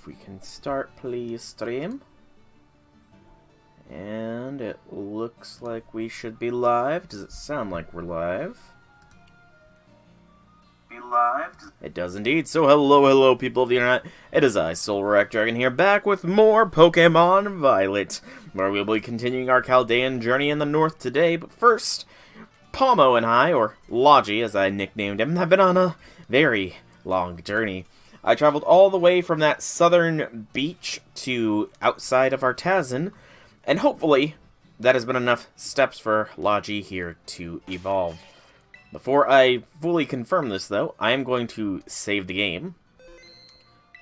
if we can start, please, stream. And it looks like we should be live. Does it sound like we're live? Be live? It does indeed. So hello people of the internet. It is I, Soul Dragon here, back with more Pokemon Violet, where we'll be continuing our Chaldean journey in the north today. But first, Palmo and I, or Logi as I nicknamed him, have been on a very long journey. I traveled all the way from that southern beach to outside of Artazan, and hopefully that has been enough steps for Logi here to evolve. Before I fully confirm this, though, I am going to save the game.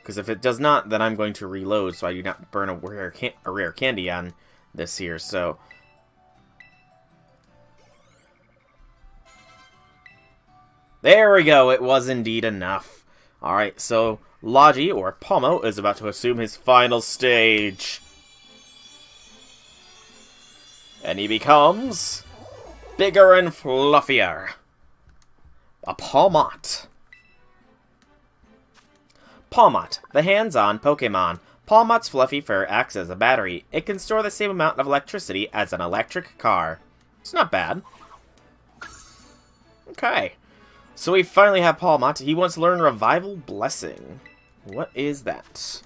Because if it does not, then I'm going to reload so I do not burn a rare candy on this here. So there we go. It was indeed enough. Alright, so Logi, or Palmo, is about to assume his final stage. And he becomes bigger and fluffier. A Palmot. Palmot, the hands-on Pokemon. Palmot's fluffy fur acts as a battery. It can store the same amount of electricity as an electric car. It's not bad. Okay. So we finally have Palmot. He wants to learn Revival Blessing. What is that?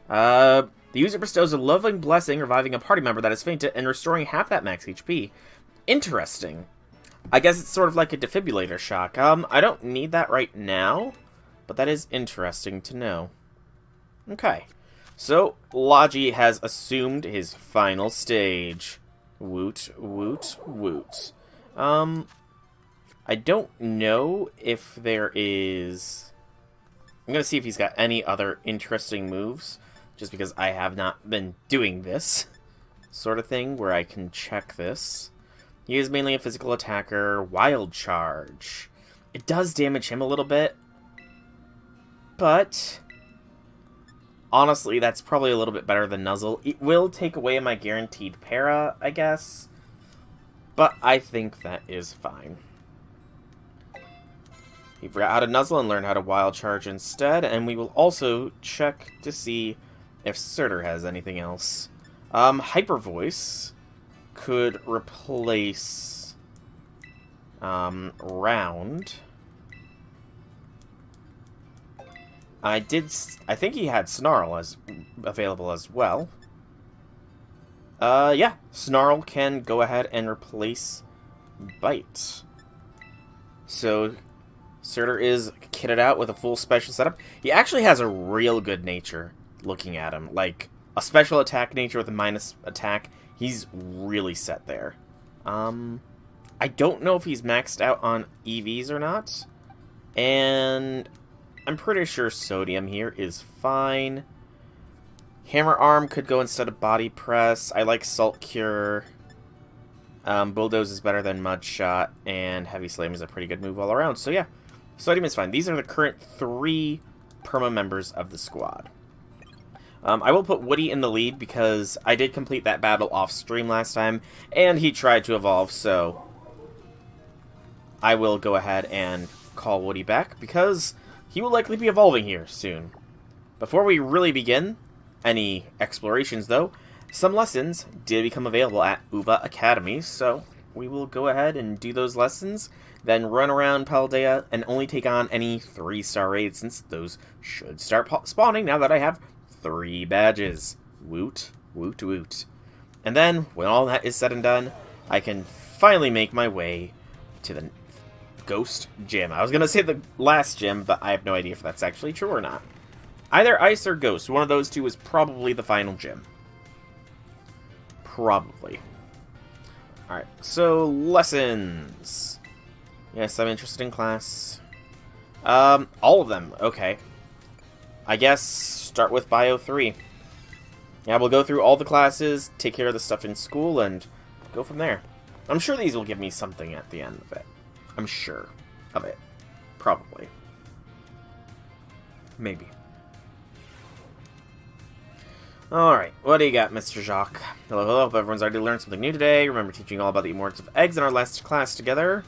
The user bestows a loving blessing, reviving a party member that has fainted and restoring half that max HP. Interesting. I guess it's sort of like a defibrillator shock. I don't need that right now, but that is interesting to know. Okay. So, Logi has assumed his final stage. Woot, woot, woot. I don't know if there is... I'm going to see if he's got any other interesting moves, just because I have not been doing this sort of thing, where I can check this. He is mainly a physical attacker. Wild Charge. It does damage him a little bit, but honestly, that's probably a little bit better than Nuzzle. It will take away my guaranteed para, I guess, but I think that is fine. He forgot how to Nuzzle and learned how to Wild Charge instead, and we will also check to see if Surtur has anything else. Hyper Voice could replace Round. I think he had Snarl as available as well. Yeah, Snarl can go ahead and replace Bite. So Surtur is kitted out with a full special setup. He actually has a real good nature looking at him. Like, a special attack nature with a minus attack. He's really set there. I don't know if he's maxed out on EVs or not. And I'm pretty sure Sodium here is fine. Hammer Arm could go instead of Body Press. I like Salt Cure. Bulldoze is better than Mud Shot. And Heavy Slam is a pretty good move all around. So yeah, Sodium is fine. These are the current 3 perma members of the squad. I will put Woody in the lead because I did complete that battle off stream last time, and he tried to evolve, so I will go ahead and call Woody back because he will likely be evolving here soon. Before we really begin any explorations, though, some lessons did become available at Uva Academy, so we will go ahead and do those lessons, then run around Paldea and only take on any 3-star raids, since those should start spawning now that I have 3 badges. Woot, woot, woot. And then, when all that is said and done, I can finally make my way to the Ghost Gym. I was going to say the last gym, but I have no idea if that's actually true or not. Either Ice or Ghost. One of those two is probably the final gym. Probably. Alright, so lessons. Yes, I'm interested in class. All of them. Okay. I guess start with Bio 3. Yeah, we'll go through all the classes, take care of the stuff in school, and go from there. I'm sure these will give me something at the end of it. I'm sure of it. Probably. Maybe. Alright, what do you got, Mr. Jacques? Hello, hello, hope everyone's already learned something new today. Remember teaching you all about the importance of eggs in our last class together.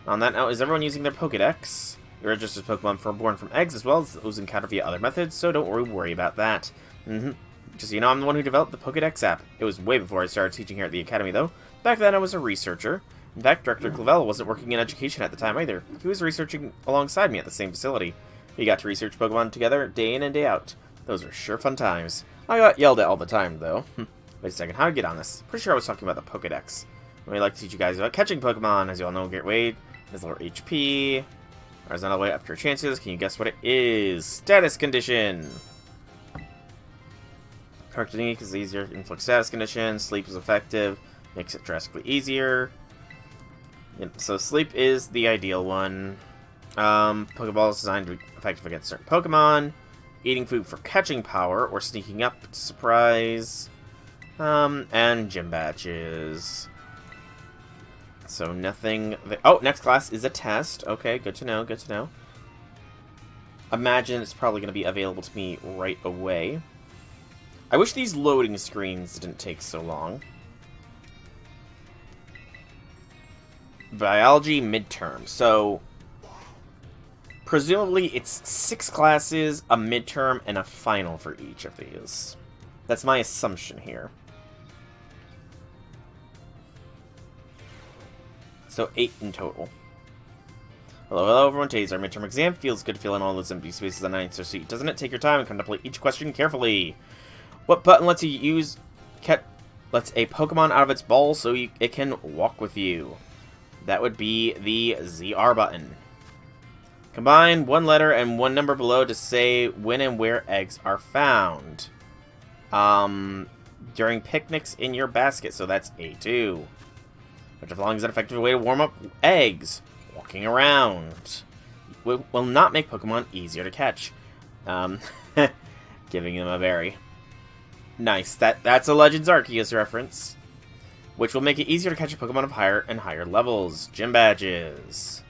On that note, is everyone using their Pokédex? The registered Pokemon are born from eggs as well as those encountered via other methods, so don't worry about that. Just so you know, I'm the one who developed the Pokédex app. It was way before I started teaching here at the Academy, though. Back then, I was a researcher. In fact, Director Clavel wasn't working in education at the time either. He was researching alongside me at the same facility. We got to research Pokemon together day in and day out. Those were sure fun times. I got yelled at all the time, though. Wait a second, how did I get on this? Pretty sure I was talking about the Pokédex. I'd like to teach you guys about catching Pokemon. As you all know, Great Wade has lower HP. There's another way up your chances. Can you guess what it is? Status condition. Correct technique is easier. Inflict status condition. Sleep is effective. Makes it drastically easier. Yep, so sleep is the ideal one. Pokeball is designed to be effective against certain Pokemon. Eating food for catching power or sneaking up to surprise. And gym badges. So nothing... Oh, next class is a test. Okay, good to know, good to know. Imagine it's probably going to be available to me right away. I wish these loading screens didn't take so long. Biology midterm. So, presumably it's 6 classes, a midterm, and a final for each of these. That's my assumption here. So 8 in total. Hello everyone, today's our midterm exam. Feels good feeling all those empty spaces on an answer sheet, doesn't it? Take your time and contemplate each question carefully. What button lets you use... lets a Pokemon out of its ball so it can walk with you? That would be the ZR button. Combine one letter and one number below to say when and where eggs are found. During picnics in your basket, so that's A2. Which of long is an effective way to warm up eggs. Walking around. Will not make Pokemon easier to catch. Giving them a berry. Nice. That's a Legends Arceus reference. Which will make it easier to catch a Pokemon of higher and higher levels. Gym badges.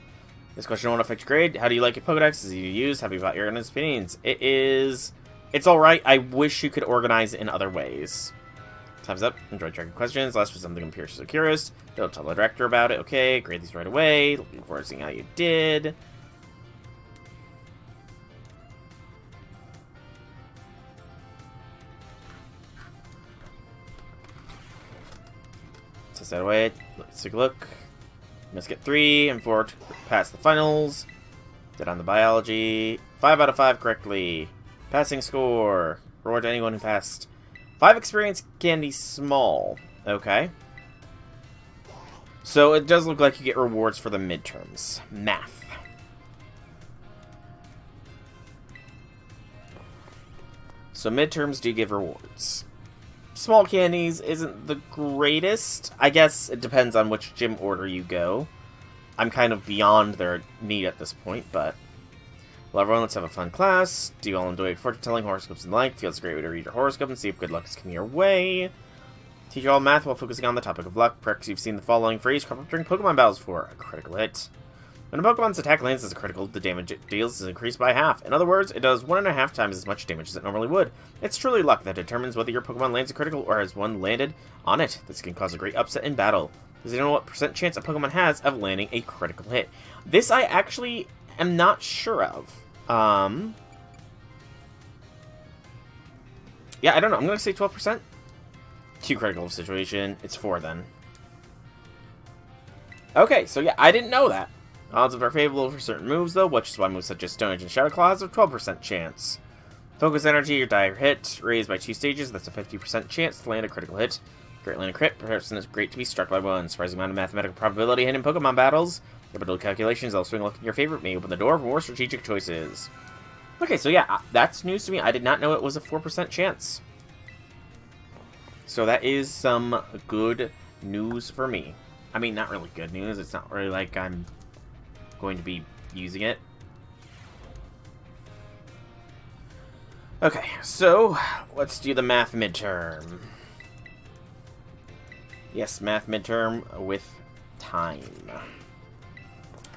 This question won't affect your grade. How do you like your Pokedex? Is it easy to use? Happy about your honest opinions? It is... It's alright. I wish you could organize it in other ways. Time's up. Enjoy tracking questions. Last for something I'm curious. Don't tell the director about it. Okay, grade these right away. Looking forward to seeing how you did. Test that away. Let's take a look. Must get 3 and 4 to pass the finals. Did on the biology. 5 out of 5 correctly. Passing score. Reward to anyone who passed. 5 experience candy small. Okay. So it does look like you get rewards for the midterms. Math. So midterms do give rewards. Small candies isn't the greatest. I guess it depends on which gym order you go. I'm kind of beyond their need at this point, but... Well, everyone, let's have a fun class. Do you all enjoy fortune telling, horoscopes, and the like? Feels a great way to read your horoscope and see if good luck is coming your way. Teach you all math while focusing on the topic of luck. Perks, you've seen the following phrase crop up during Pokemon battles before. A critical hit. When a Pokemon's attack lands as a critical, the damage it deals is increased by half. In other words, it does 1.5 times as much damage as it normally would. It's truly luck that determines whether your Pokemon lands a critical or has one landed on it. This can cause a great upset in battle. Does you know what percent chance a Pokemon has of landing a critical hit? This I actually am not sure of. Yeah, I don't know. I'm going to say 12%. Too critical of situation. It's 4 then. Okay, so yeah, I didn't know that. Odds are favorable for certain moves, though, which is why moves such as Stone Edge and Shadow Claw have a 12% chance. Focus Energy or Die or Hit, raised by 2 stages, that's a 50% chance to land a critical hit. Great land a crit, perhaps it's great to be struck by one. Surprising amount of mathematical probability hidden in Pokemon battles. Your ability calculations, I'll swing luck in your favor, may open the door for more strategic choices. Okay, so yeah, that's news to me. I did not know it was a 4% chance. So that is some good news for me. I mean, not really good news. It's not really like I'm going to be using it. Okay, so let's do the math midterm. Yes, math midterm with time.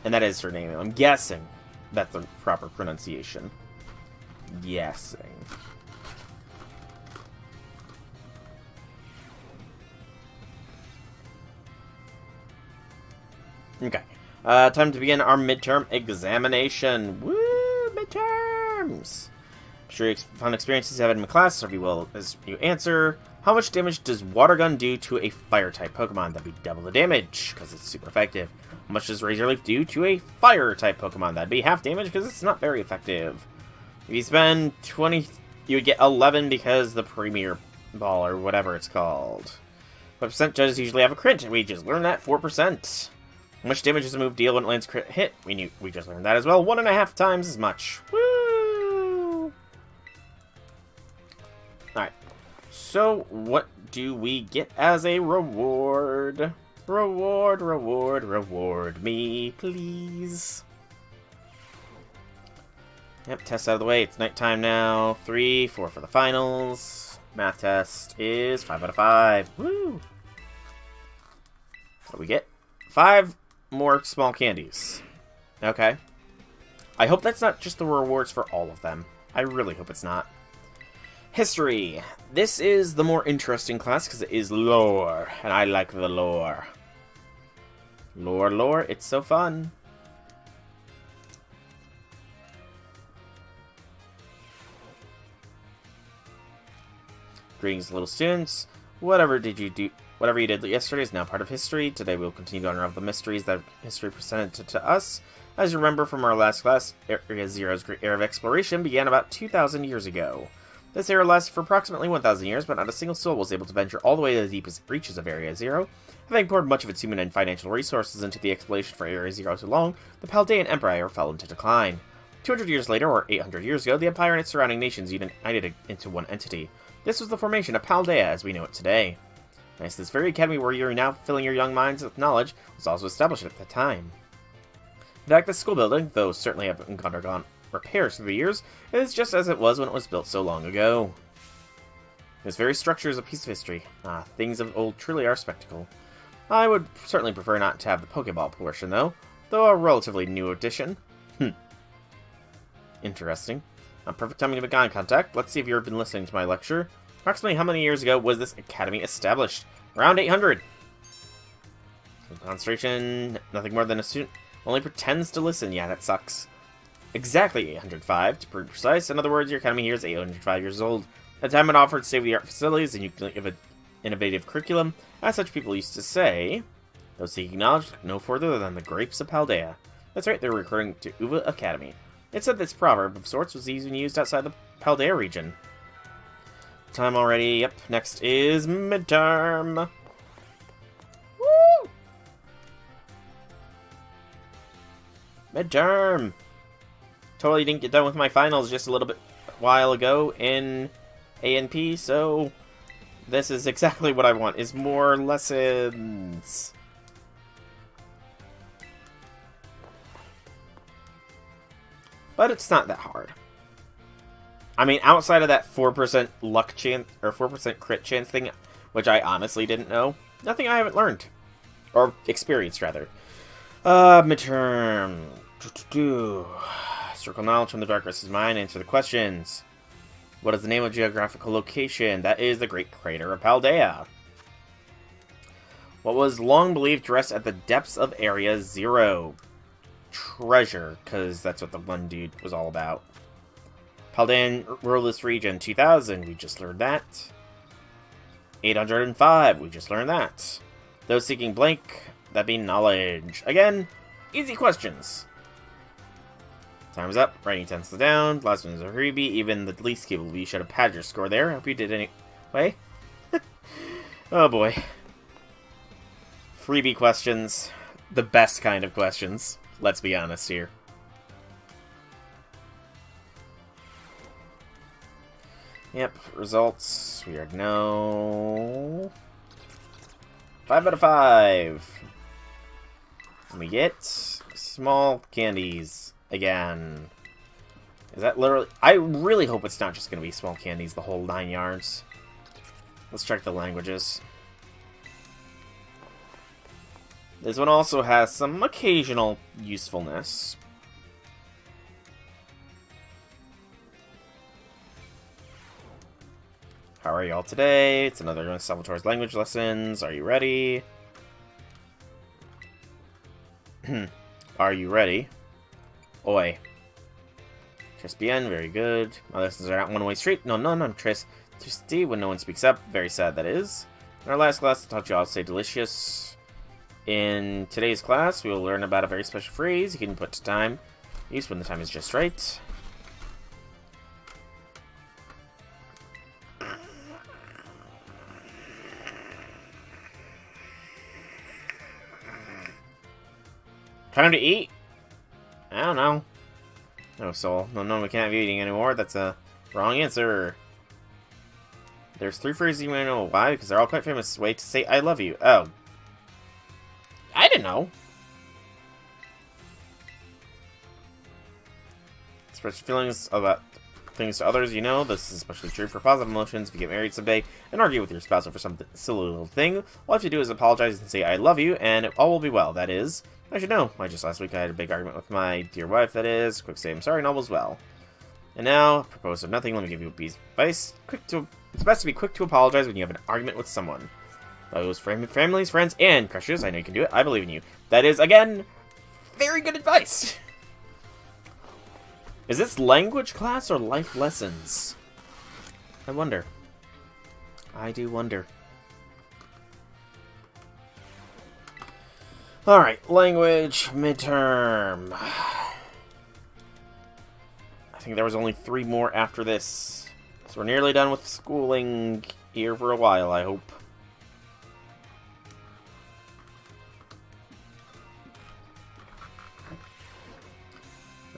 And that is her name. I'm guessing that's the proper pronunciation. Guessing. Okay. Time to begin our midterm examination. Woo! Midterms! I'm sure you found experiences you have in class, so if you will, as you answer, how much damage does Water Gun do to a Fire-type Pokemon? That'd be double the damage, because it's super effective. How much does Razor Leaf do to a Fire-type Pokemon? That'd be half damage, because it's not very effective. If you spend 20, you would get 11 because the Premier Ball, or whatever it's called. What percent judges usually have a crit? We just learned that, 4%. How much damage does a move deal when it lands crit hit? We just learned that as well, 1.5 times as much. Woo! Alright, so what do we get as a reward? Reward me, please. Yep, test out of the way. It's nighttime now. 3, 4 for the finals. Math test is 5 out of 5. Woo! What do we get? 5 more small candies. Okay. I hope that's not just the rewards for all of them. I really hope it's not. History. This is the more interesting class because it is lore, and I like the lore. Lore, it's so fun. Greetings, little students. Whatever you did yesterday is now part of history. Today we will continue to unravel the mysteries that history presented to us. As you remember from our last class, Area Zero's great era of exploration began about 2,000 years ago. This era lasted for approximately 1,000 years, but not a single soul was able to venture all the way to the deepest reaches of Area Zero. Having poured much of its human and financial resources into the exploration for Area Zero so long, the Paldean Empire fell into decline. 200 years later, or 800 years ago, the Empire and its surrounding nations united into one entity. This was the formation of Paldea as we know it today. Nice, this very academy where you're now filling your young minds with knowledge was also established at the time. In fact, this school building, though certainly have undergone repairs through the years, is just as it was when it was built so long ago. This very structure is a piece of history. Things of old truly are a spectacle. I would certainly prefer not to have the Pokeball portion, though a relatively new addition. Interesting. Perfect timing to make eye contact. Let's see if you've been listening to my lecture. Approximately how many years ago was this academy established? Around 800. Concentration, nothing more than a student only pretends to listen. Yeah, that sucks. Exactly 805, to be precise. In other words, your academy here is 805 years old. At the time it offered state-of-the-art facilities and innovative curriculum. As such, people used to say, those seeking knowledge look no further than the grapes of Paldea. That's right, they're referring to Uva Academy. It said this proverb of sorts was even used outside the Paldea region. Time already. Yep, next is midterm. Woo! Midterm. Totally didn't get done with my finals just a little bit while ago in A&P, so this is exactly what I want, is more lessons. But it's not that hard. I mean, outside of that 4% luck chance, or 4% crit chance thing, which I honestly didn't know, nothing I haven't learned. Or experienced, rather. Midterm. Circle knowledge from the dark versus mine. Answer the questions. What is the name of geographical location? That is the Great Crater of Paldea. What was long believed to rest at the depths of Area Zero? Treasure, because that's what the one dude was all about. Paldean ruled this region. 2000, we just learned that. 805, we just learned that. Those seeking blank, that'd be knowledge. Again, easy questions. Time's up. Writing utensils down. Last one's a freebie. Even the least capable of you should have had your score there. Hope you did anyway. Oh boy. Freebie questions. The best kind of questions. Let's be honest here. Yep, results. We already know. 5 out of 5. And we get small candies again. Is that literally... I really hope it's not just going to be small candies the whole 9 yards. Let's check the languages. This one also has some occasional usefulness. How are y'all today? It's another Salvatore's language lessons. Are you ready? Are you ready? Oi. Tris bien, very good. My lessons are not one-way street. No, Tris. Tristy, when no one speaks up. Very sad, that is. In our last class, I taught you all to say delicious. In today's class, we will learn about a very special phrase you can put to time use when the time is just right. Time to eat? I don't know. No, Soul. No, we can't be eating anymore. That's a wrong answer. There's 3 phrases you want to know why, because they're all quite famous way to say I love you. Oh. I didn't know. Express feelings about things to others you know. This is especially true for positive emotions. If you get married someday and argue with your spouse over some silly little thing, all you have to do is apologize and say I love you, and all will be well. That is, I should know. Just last week I had a big argument with my dear wife, that is. Quick say I'm sorry and all was well. And now, propose of nothing, let me give you a piece of advice. It's best to be quick to apologize when you have an argument with someone. Those families, friends, and crushes, I know you can do it. I believe in you. That is, again, very good advice. Is this language class or life lessons? I wonder. I do wonder. Alright, language midterm. I think there was only 3 more after this. So we're nearly done with schooling here for a while, I hope.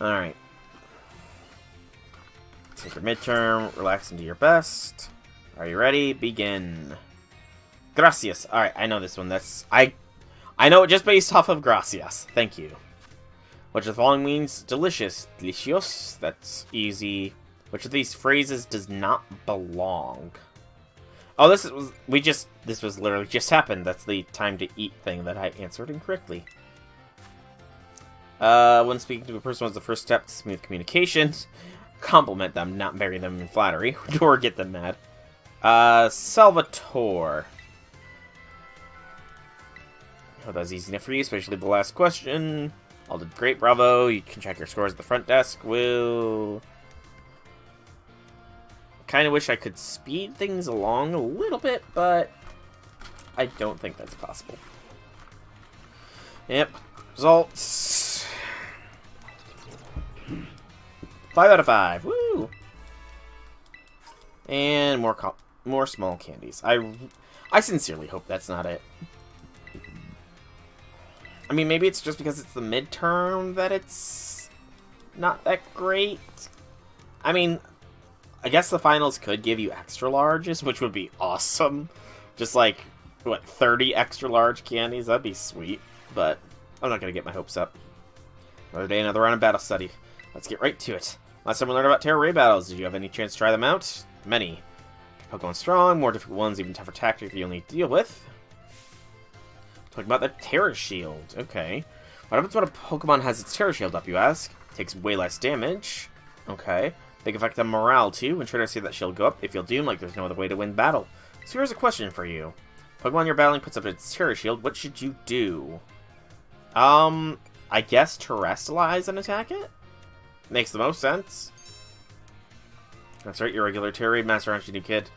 Alright. Take your midterm, relax and do your best. Are you ready? Begin. Gracias. Alright, I know this one. I know it just based off of gracias. Thank you. Which of the following means delicious? Delicios. That's easy. Which of these phrases does not belong? Oh, this was literally just happened. That's the time to eat thing that I answered incorrectly. When speaking to a person was the first step to smooth communications. Compliment them, not bury them in flattery, or get them mad. Salvatore. Oh, that was easy enough for you, especially the last question. All did great, bravo. You can check your scores at the front desk. Will... Kind of wish I could speed things along a little bit, but I don't think that's possible. Yep. Results. 5 out of 5. Woo! And more small candies. I sincerely hope that's not it. I mean, maybe it's just because it's the midterm that it's not that great. I mean, I guess the finals could give you extra larges, which would be awesome. Just like, what, 30 extra large candies? That'd be sweet. But I'm not going to get my hopes up. Another day, another round of battle study. Let's get right to it. Last time we learned about Terra Ray battles. Did you have any chance to try them out? Many. Pokemon strong, more difficult ones, even tougher tactics you'll need to deal with. Talking about the Terra Shield. Okay. What happens when a Pokemon has its Terra Shield up, you ask? Takes way less damage. Okay. Big effect on morale, too. When trying to see that shield go up, if you'll doom like there's no other way to win battle. So here's a question for you. Pokemon you're battling puts up its Terra Shield. What should you do? I guess Terrestrialize and attack it? Makes the most sense. That's right, your regular Terra Raid Master Hunter, new kid.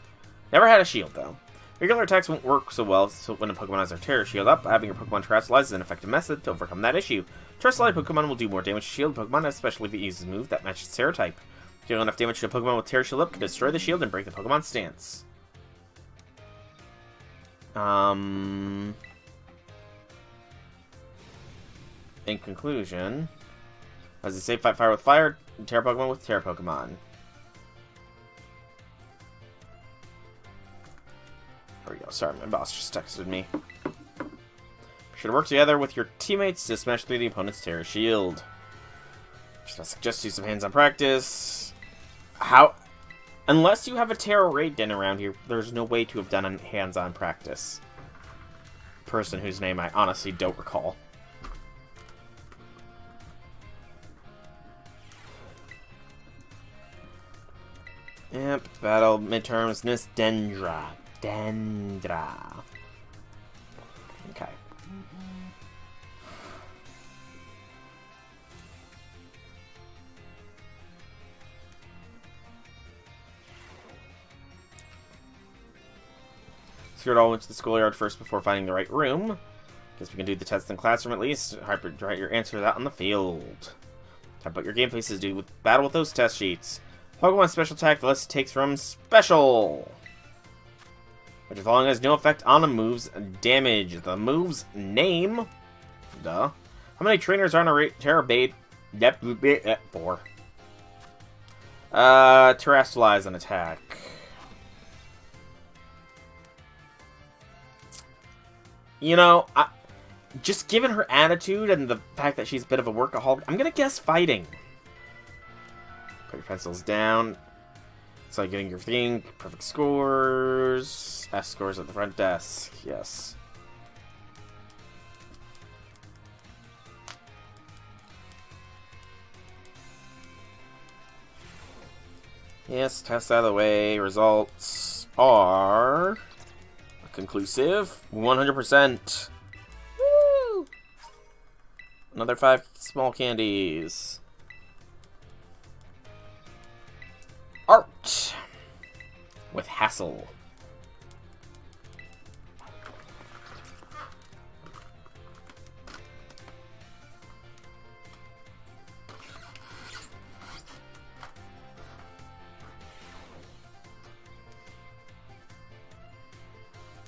Never had a shield, though. Regular attacks won't work so well so when a Pokemon has their Terra Shield up. Having your Pokemon Terrestrialize is an effective method to overcome that issue. Terrestrialized Pokemon will do more damage to shield Pokemon, especially if it uses a move that matches Terra type. Dealing enough damage to a Pokemon with Terra Shield up can destroy the shield and break the Pokemon's stance. In conclusion, as they say, fight fire with fire, Terra Pokemon with Terra Pokemon. There we go. Sorry, my boss just texted me. Be sure to work together with your teammates to smash through the opponent's Terra Shield. Just gonna suggest you some hands-on practice. Unless you have a Terra Raid Den around here, there's no way to have done a hands-on practice. Person whose name I honestly don't recall. Yep, battle midterms, Miss Dendra. Okay. Scoot all into the schoolyard first before finding the right room. Guess we can do the test in the classroom at least. Write your answers out on the field. Talk about your game faces do with battle with those test sheets. Pokemon special attack, the list takes from special. Which is long has no effect on a move's damage. The move's name. Duh. How many trainers are on a Terrabate? Yep, 4. Terrestrialize an attack. You know, just given her attitude and the fact that she's a bit of a workaholic, I'm gonna guess fighting. Put your pencils down. It's like getting your thing. Perfect scores. S scores at the front desk. Yes. Yes, test out of the way. Results are conclusive. 100%. Woo! Another 5 small candies. Art with hassle.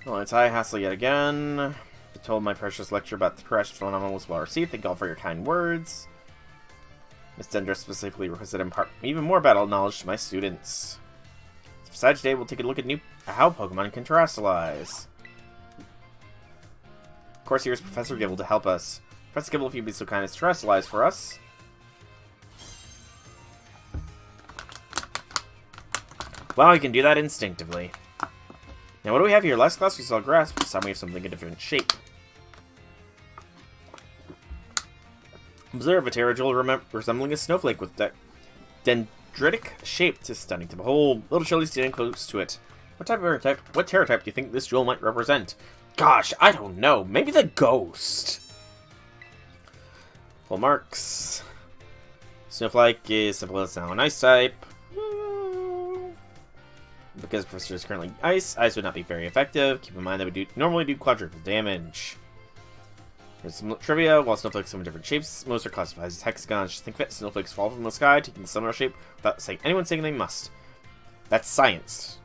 Well, it's I, Hassel, yet again. I told my precious lecture about the crash phenomenon was well received. Thank you all for your kind words. Miss Dendra specifically requested impart even more battle knowledge to my students. Besides today, we'll take a look at how Pokemon can terrestrialize. Of course, here's Professor Gibble to help us. Professor Gibble, if you'd be so kind as to terrestrialize for us. Well, I can do that instinctively. Now, what do we have here? Last class we saw grass, but this time we have something in a different shape. Observe a Terrajewel resembling a snowflake with that dendritic shape. It is stunning to behold. Little Chilly standing close to it. What Terra type do you think this jewel might represent? Gosh, I don't know. Maybe the ghost. Full marks. Snowflake is simple as now an ice type. Because Professor is currently ice would not be very effective. Keep in mind that we normally do quadruple damage. Here's some trivia. While snowflakes come in different shapes, most are classified as hexagons. Just think of it, snowflakes fall from the sky, taking the similar shape without anyone saying they must. That's science.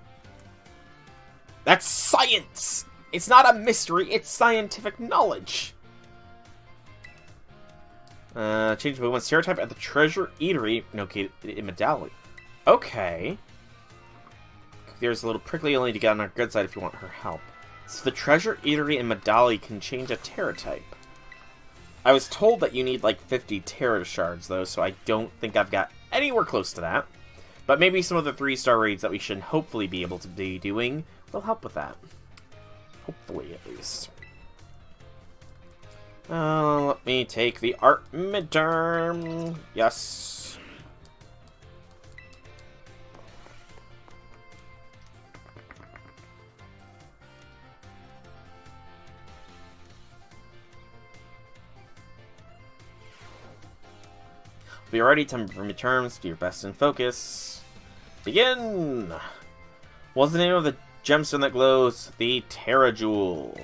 That's science! It's not a mystery, it's scientific knowledge! Change Pokemon's Terra type at the Treasure Eatery located in Medali. Okay. There's a little prickly only to get on our good side if you want her help. So the Treasure Eatery in Medali can change a Terra type. I was told that you need like 50 Terra shards though, so I don't think I've got anywhere close to that. But maybe some of the 3-star raids that we should hopefully be able to be doing will help with that. Hopefully, at least. Let me take the art midterm. Yes. Be ready, time for midterms. Do your best and focus. Begin! What's the name of the gemstone that glows? The Terrajewel.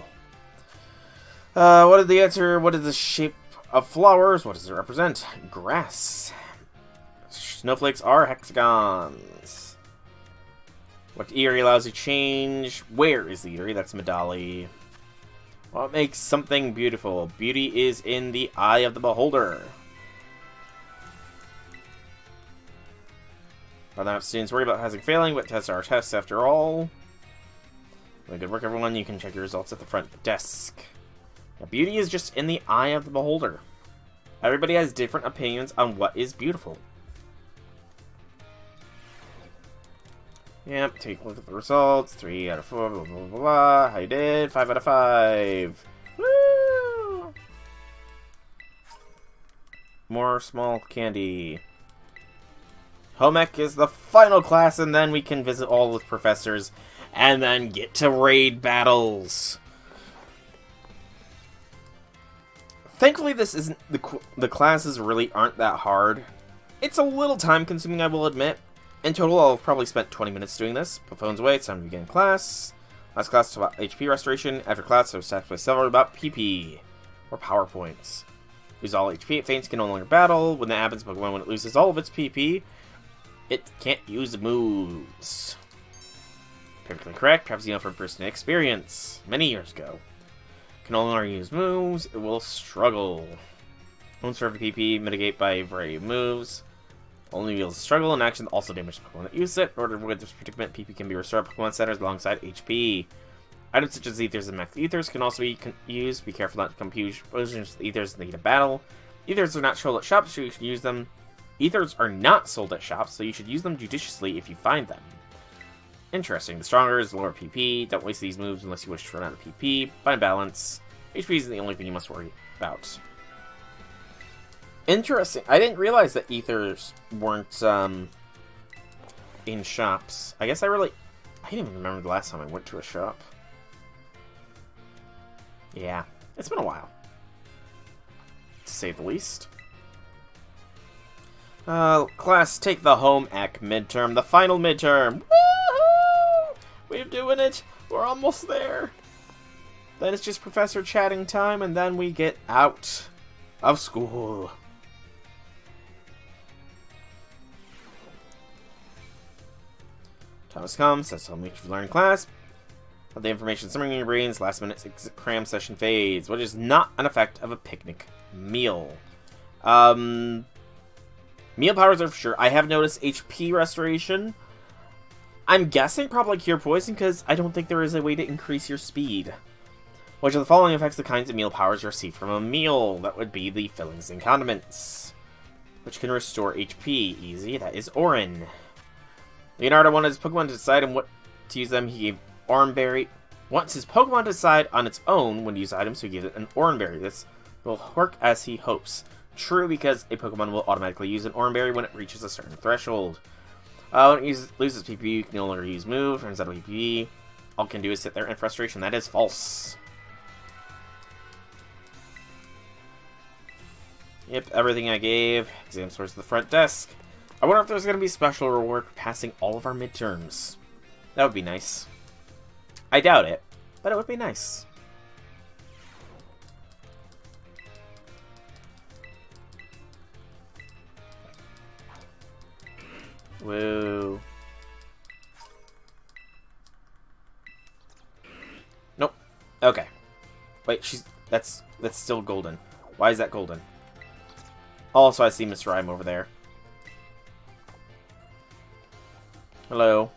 What is the answer? What is the shape of flowers? What does it represent? Grass. Snowflakes are hexagons. What Eatery allows you to change? Where is the Eatery? That's Medali. What makes something beautiful? Beauty is in the eye of the beholder. Rather not students worry about passing failing, but tests are tests after all. Well, good work, everyone. You can check your results at the front desk. Now, beauty is just in the eye of the beholder. Everybody has different opinions on what is beautiful. Yep, take a look at the results. 3 out of 4, blah, blah, blah, blah. How you did? 5 out of 5. Woo! More small candy. Home ec is the final class, and then we can visit all the professors, and then get to raid battles. Thankfully, this isn't the classes really aren't that hard. It's a little time consuming, I will admit. In total, I'll have probably spent 20 minutes doing this. Put phones away, it's time to begin class. Last class is about HP restoration. After class, so stats by several about PP or power points. Lose all HP. It faints, can no longer battle. When that happens, Pokemon, when it loses all of its PP, it can't use moves. Perfectly correct. Perhaps you know from personal experience. Many years ago. Can no longer use moves. It will struggle. Won't serve PP. Mitigate by a variety of moves. Only feels struggle and action also damage Pokemon that use it. In order to avoid this predicament, PP can be restored at Pokemon centers alongside HP. Items such as Ethers and Max Ethers can also be used. Be careful not to confuse potions with Ethers in the heat of battle. Ethers are not sold at shops, so you should use them. Ethers are not sold at shops, so you should use them judiciously if you find them. Interesting. The stronger is the lower PP. Don't waste these moves unless you wish to run out of PP. Find balance. HP isn't the only thing you must worry about. Interesting. I didn't realize that Ethers weren't in shops. I guess I didn't even remember the last time I went to a shop. Yeah, it's been a while, to say the least. Class, take the home ec midterm, the final midterm. Woohoo! We're doing it. We're almost there. Then it's just professor chatting time, and then we get out of school. Time has come, says so much you've learned in class. But the information simmering in your brains, last minute cram session fades, which is not an effect of a picnic meal. Meal powers are for sure. I have noticed HP restoration. I'm guessing probably cure poison, because I don't think there is a way to increase your speed. Which of the following affects the kinds of meal powers you receive from a meal? That would be the fillings and condiments, which can restore HP. Easy, that is Orin. Leonardo wanted his Pokemon to decide on what to use them. He gave Oranberry. Wants his Pokemon to decide on its own when to use items, so he gives it an Oranberry. This will work as he hopes. True, because a Pokemon will automatically use an Oranberry when it reaches a certain threshold. When it loses PP, you can no longer use move. Turns out of PP. All it can do is sit there in frustration. That is false. Yep, everything I gave. Exam source at the front desk. I wonder if there's going to be special reward for passing all of our midterms. That would be nice. I doubt it, but it would be nice. Whoa. Nope. Okay. Wait, that's still golden. Why is that golden? Also, I see Miss Rhyme over there. Hello.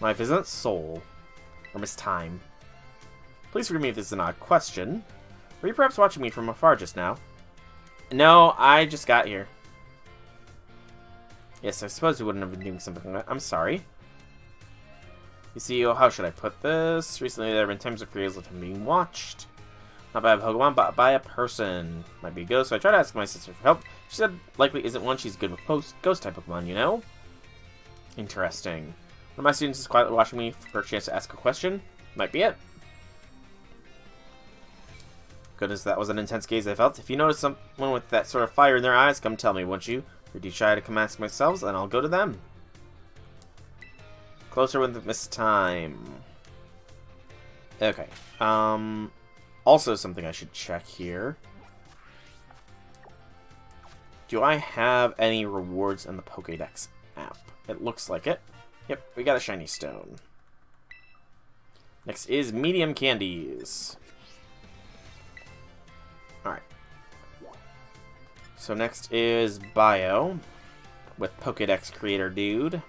Life isn't soul. Or Miss Time. Please forgive me if this is an odd question. Were you perhaps watching me from afar just now? No, I just got here. Yes, I suppose you wouldn't have been doing something like that. I'm sorry. You see, oh, how should I put this? Recently, there have been times of periods of him being watched. Not by a Pokemon, but by a person. Might be a ghost, so I tried to ask my sister for help. She said likely isn't one. She's good with ghost-type Pokemon, you know? Interesting. One of my students is quietly watching me for a chance to ask a question. Might be it. Goodness, that was an intense gaze I felt. If you notice someone with that sort of fire in their eyes, come tell me, won't you? Or do you try to come ask myself, then I'll go to them. Closer with Miss Time. Okay. Also something I should check here. Do I have any rewards in the Pokédex app? It looks like it. Yep, we got a shiny stone. Next is medium candies. Alright. So next is Bio with Pokédex creator dude.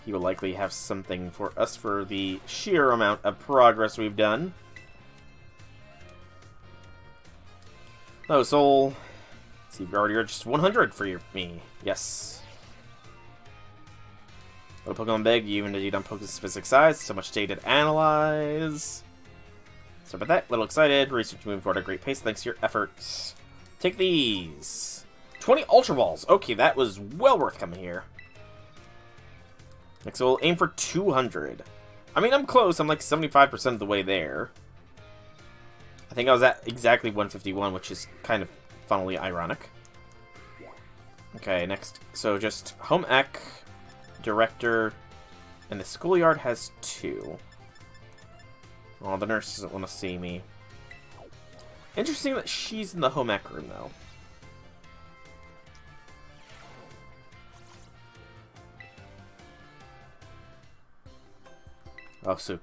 He will likely have something for us for the sheer amount of progress we've done. Hello, Soul. See, you've already reached 100 for me. Yes. Little Pokemon big, you even indeed on Pokemon's physics size. So much data to analyze. So about that, little excited. Research moving forward at a great pace thanks to your efforts. Take these. 20 Ultra Balls. Okay, that was well worth coming here. Next, we'll aim for 200. I mean, I'm close. I'm like 75% of the way there. I think I was at exactly 151, which is kind of funnily ironic. Okay, next. So just home ec, director, And the schoolyard has 2. Oh, the nurse doesn't want to see me. Interesting that she's in the home ec room, though. Oh, so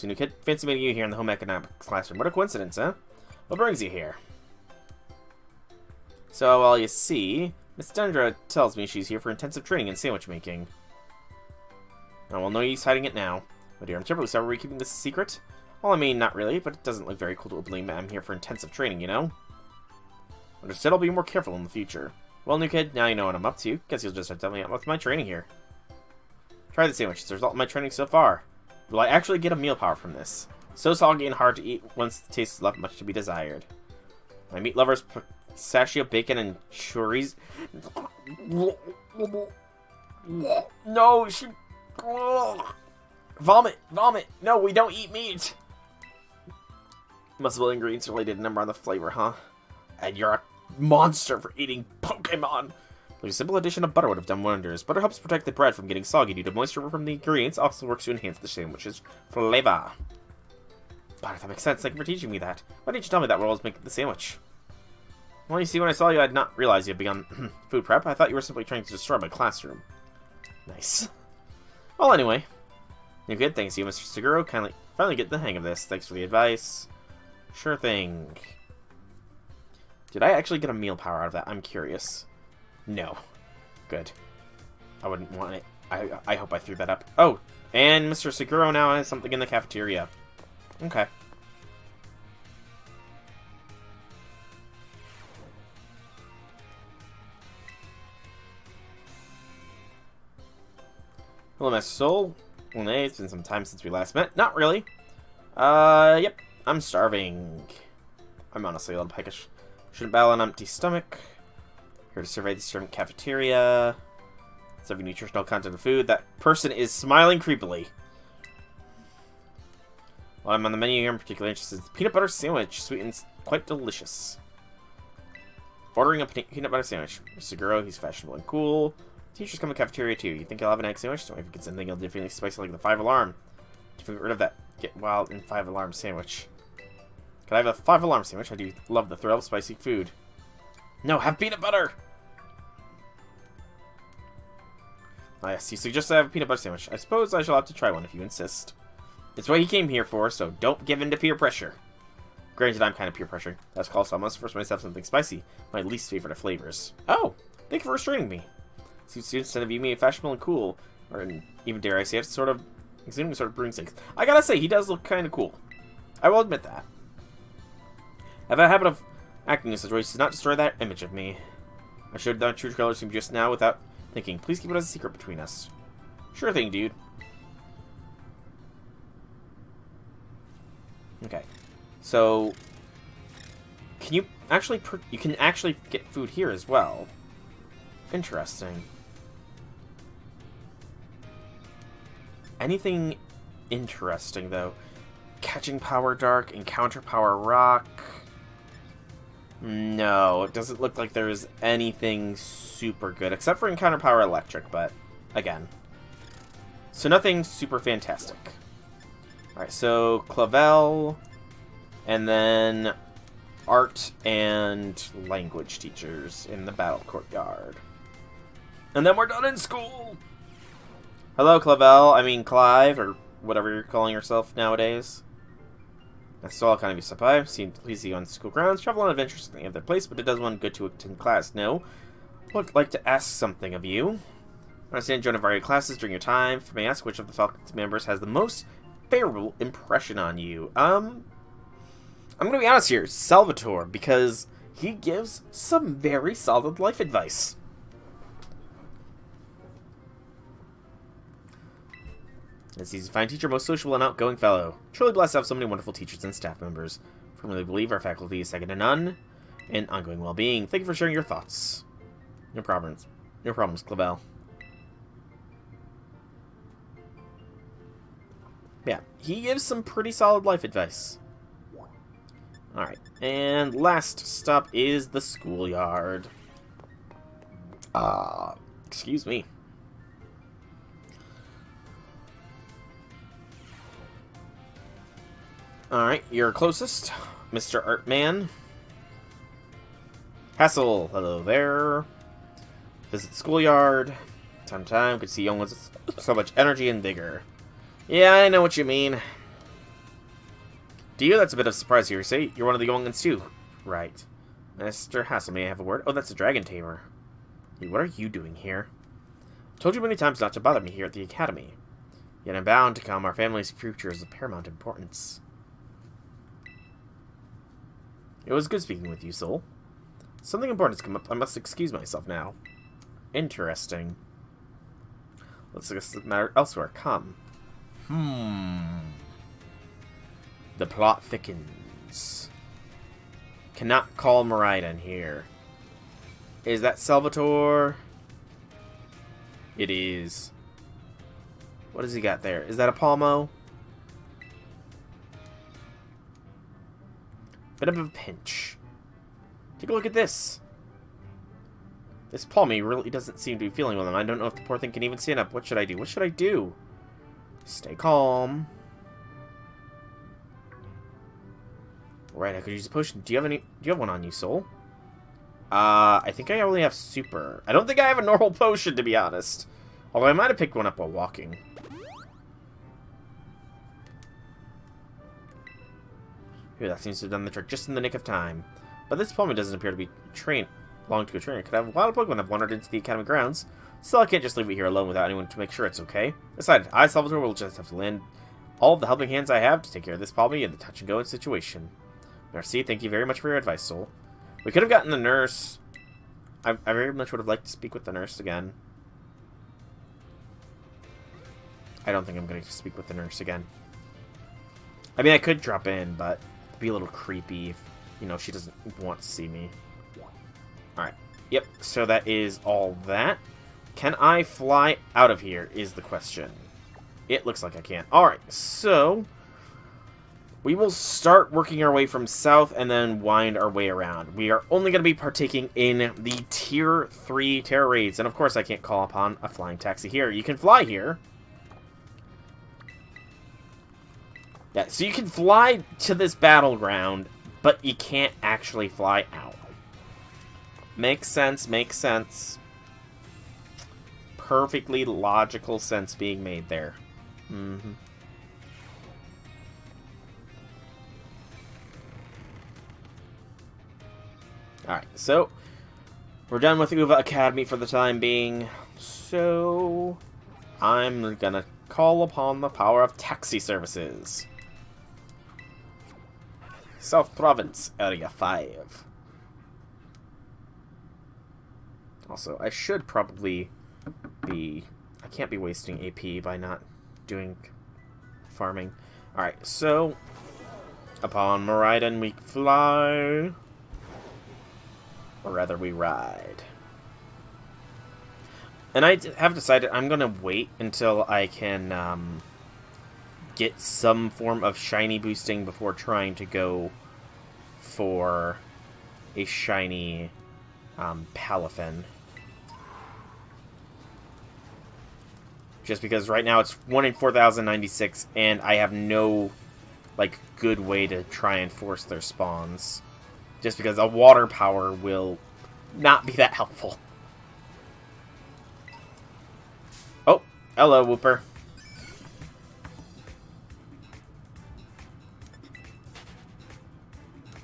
new kid. Fancy meeting you here in the home economics classroom. What a coincidence, huh? What brings you here? So, well, you see, Miss Dendra tells me she's here for intensive training in sandwich making. Oh, well, no use hiding it now. But dear, I'm terribly sorry. Are we keeping this a secret? Well, I mean, not really, but it doesn't look very cool to openly admit I'm here for intensive training, you know? Understood, I'll be more careful in the future. Well, new kid, now you know what I'm up to. Guess you'll just have to tell me what's my training here. Try the sandwich. It's the result of my training so far. Will I actually get a meal power from this? So soggy and hard to eat once the taste is left much to be desired. My meat lovers, pistachio, bacon, and chorizo. No, she... Vomit! Vomit! No, we don't eat meat! Multiple ingredients related number on the flavor, huh? And you're a monster for eating Pokemon! A simple addition of butter would have done wonders. Butter helps protect the bread from getting soggy due to moisture from the ingredients, also works to enhance the sandwich's flavor. But that makes sense. Thank you for teaching me that. Why didn't you tell me that while I was making the sandwich? Well, you see, when I saw you, I did not realize you had begun food prep. I thought you were simply trying to destroy my classroom. Nice. Well, anyway. You're good. Thanks to you, Mr. Seguro. Finally get the hang of this. Thanks for the advice. Sure thing. Did I actually get a meal power out of that? I'm curious. No. Good. I wouldn't want it. I hope I threw that up. Oh, and Mr. Seguro now has something in the cafeteria. Okay. Hello, Master Soul. Well, hey, it's been some time since we last met. Not really. Yep. I'm starving. I'm honestly a little peckish. Shouldn't battle an empty stomach. Here to survey the student cafeteria. Serving nutritional content of food. That person is smiling creepily. While I'm on the menu here, I'm particularly interested in the peanut butter sandwich. Sweet and quite delicious. Ordering a peanut butter sandwich. Mr. Seguro, he's fashionable and cool. Teachers come to the cafeteria too. You think he'll have an egg sandwich? Don't if he gets something he'll definitely spicy like the 5-alarm. If you get rid of that get wild and 5-alarm sandwich. Can I have a 5-alarm sandwich? I do love the thrill of spicy food. No, have peanut butter! Ah, yes, you suggest I have a peanut butter sandwich. I suppose I shall have to try one if you insist. It's what he came here for, so don't give in to peer pressure. Granted, I'm kind of peer pressuring. That's called so I must force myself something spicy. My least favorite of flavors. Oh! Thank you for restraining me. Students tend to view me as fashionable and cool. Or even dare I say it, sort of... exuding sort of brings things. I gotta say, he does look kind of cool. I will admit that. I have a habit of acting in such ways to not destroy that image of me. I showed my true colors to him just now without thinking. Please keep it as a secret between us. Sure thing, dude. Okay. So... can you actually... you can actually get food here as well. Interesting. Anything interesting, though? Catching Power Dark, Encounter Power Rock... no, it doesn't look like there's anything super good, except for Encounter Power Electric, but, again. So nothing super fantastic. Alright, so Clavel, and then art and language teachers in the battle courtyard. And then we're done in school! Hello, Clavel, I mean Clive, or whatever you're calling yourself nowadays. That's all kind of you stop by. Seem pleased to see you on school grounds. Travel on adventures to any other place, but it does one good to attend class. No. Would like to ask something of you. I understand you join a variety of classes during your time. If I may ask, which of the faculty members has the most favorable impression on you? I'm gonna be honest here, Salvatore, because he gives some very solid life advice. As he's a fine teacher, most sociable and outgoing fellow. Truly blessed to have so many wonderful teachers and staff members. Firmly believe our faculty is second to none in ongoing well-being. Thank you for sharing your thoughts. No problems. No problems, Clavel. Yeah, he gives some pretty solid life advice. Alright, and last stop is the schoolyard. Excuse me. Alright, you're closest. Mr. Artman. Hassel, hello there. Visit schoolyard. Time to time, could see young ones with so much energy and vigor. Yeah, I know what you mean. To you, that's a bit of a surprise here. Say, you're one of the young ones too. Right. Mr. Hassel, may I have a word? Oh, that's a dragon tamer. Hey, what are you doing here? I told you many times not to bother me here at the academy. Yet I'm bound to come. Our family's future is of paramount importance. It was good speaking with you, Soul. Something important has come up. I must excuse myself now. Interesting. Let's discuss the matter elsewhere. Come. The plot thickens. Cannot call Marida in here. Is that Salvatore? It is. What has he got there? Is that a Palmo? Bit of a pinch. Take a look at this. This Palmy really doesn't seem to be feeling well, and I don't know if the poor thing can even stand up. What should I do? What should I do? Stay calm. Right, I could use a potion. Do you have any? Do you have one on you, Soul? I think I only have super. I don't think I have a normal potion, to be honest. Although I might have picked one up while walking. Here, that seems to have done the trick just in the nick of time. But this Palmy doesn't appear to be belong to a trainer. Could have a wild Pokemon have wandered into the academy grounds. Still, I can't just leave it here alone without anyone to make sure it's okay. Besides, I, Salvatore, will just have to lend all of the helping hands I have to take care of this Palmy in the touch-and-go situation. Merci, thank you very much for your advice, Soul. We could have gotten the nurse. I very much would have liked to speak with the nurse again. I don't think I'm going to speak with the nurse again. I mean, I could drop in, but it'd be a little creepy if, you know, she doesn't want to see me. Alright. Yep, so that is all that. Can I fly out of here is the question. It looks like I can. Alright, so we will start working our way from south and then wind our way around. We are only going to be partaking in the Tier 3 Terra Raids. And of course, I can't call upon a flying taxi here. You can fly here. Yeah, so you can fly to this battleground, but you can't actually fly out. Makes sense, makes sense. Perfectly logical sense being made there. Alright, so we're done with Uva Academy for the time being. So I'm gonna call upon the power of taxi services. South Province, Area 5. Also, I should probably be... I can't be wasting AP by not doing farming. Alright, so upon Mariden we fly. Or rather, we ride. And I have decided I'm going to wait until I can get some form of shiny boosting before trying to go for a shiny Palafin. Just because right now it's 1 in 4,096, and I have no good way to try and force their spawns. Just because a water power will not be that helpful. Oh, hello, Whooper.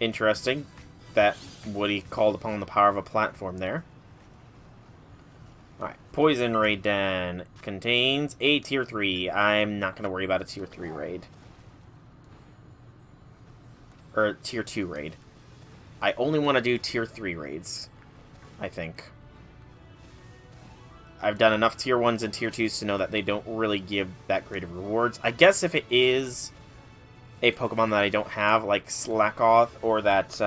Interesting that Woody called upon the power of a platform there. Alright, Poison Raid Den contains a Tier 3. I'm not going to worry about a Tier 3 raid. Or a Tier 2 raid. I only want to do Tier 3 raids, I think. I've done enough Tier 1s and Tier 2s to know that they don't really give that great of rewards. I guess if it is a Pokemon that I don't have, like Slackoth, or that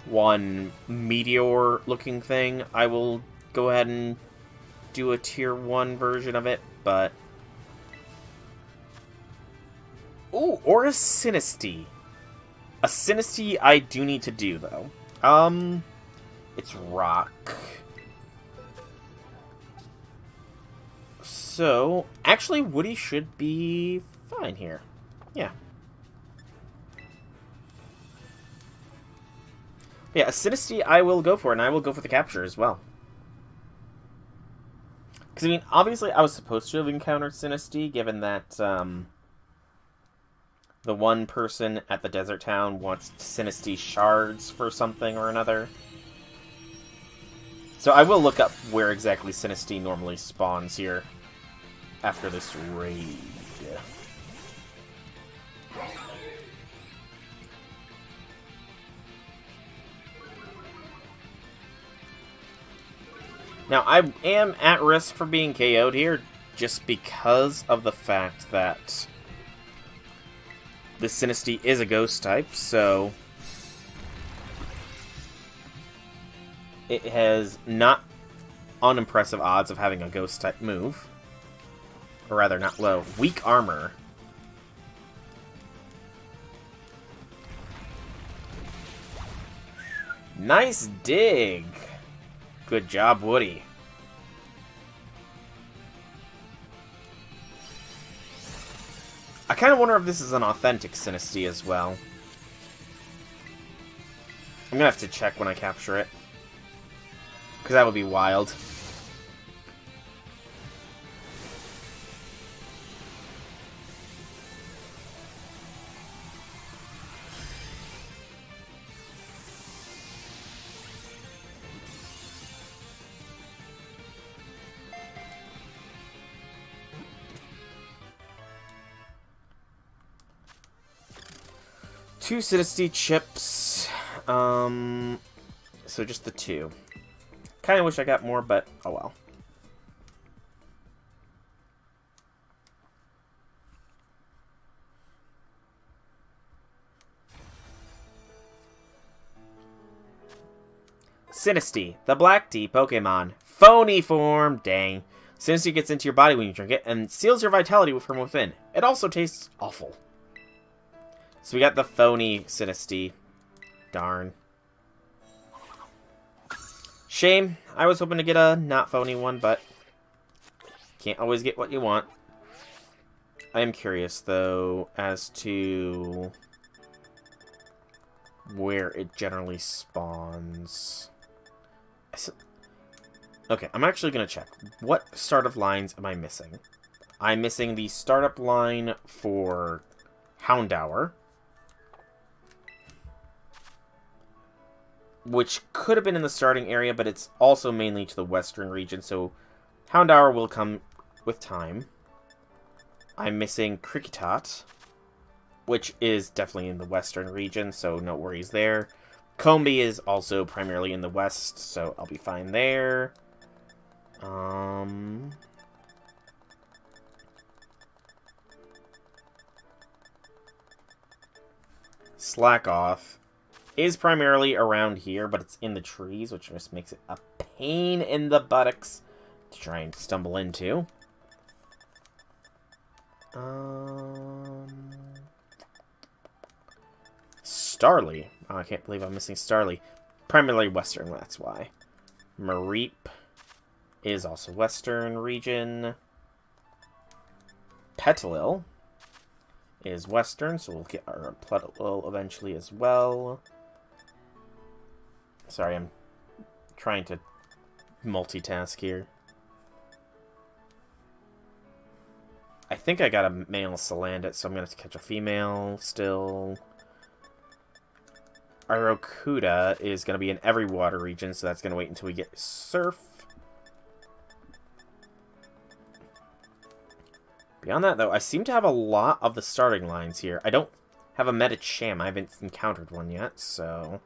one Meteor-looking thing, I will go ahead and do a Tier 1 version of it, but... Ooh, or a Sinistea. A Sinistea I do need to do, though. It's Rock. So, actually, Woody should be fine here. Yeah. Yeah, a Sinisty I will go for, and I will go for the capture as well. Because, I mean, obviously I was supposed to have encountered Sinisty, given that, the one person at the desert town wants Sinisty shards for something or another. So I will look up where exactly Sinisty normally spawns here after this raid. Now, I am at risk for being KO'd here just because of the fact that the Sinisty is a ghost type, so it has not unimpressive odds of having a ghost type move. Or rather, not low. Weak armor. Nice dig! Good job, Woody. I kind of wonder if this is an authentic Sinisty as well. I'm gonna have to check when I capture it. Because that would be wild. Two Sinisty chips. So just the two. Kind of wish I got more, but oh well. Sinisty, the Black Tea Pokemon. Phony form, dang. Sinisty gets into your body when you drink it and steals your vitality from within. It also tastes awful. So we got the phony Sinisty. Darn. Shame. I was hoping to get a not phony one, but can't always get what you want. I am curious, though, as to where it generally spawns. Okay, I'm actually going to check. What startup lines am I missing? I'm missing the startup line for Houndour, which could have been in the starting area, but it's also mainly to the western region, so Houndour will come with time. I'm missing Kricketot, which is definitely in the western region, so no worries there. Combee is also primarily in the west, so I'll be fine there. Slack Off is primarily around here, but it's in the trees, which just makes it a pain in the buttocks to try and stumble into. Starly. Oh, I can't believe I'm missing Starly. Primarily western, that's why. Mareep is also western region. Petalil is western, so we'll get our Petalil eventually as well. Sorry, I'm trying to multitask here. I think I got a male Salandit, so I'm going to catch a female still. Our Okuda is going to be in every water region, so that's going to wait until we get Surf. Beyond that, though, I seem to have a lot of the starting lines here. I don't have a Medicham. I haven't encountered one yet, so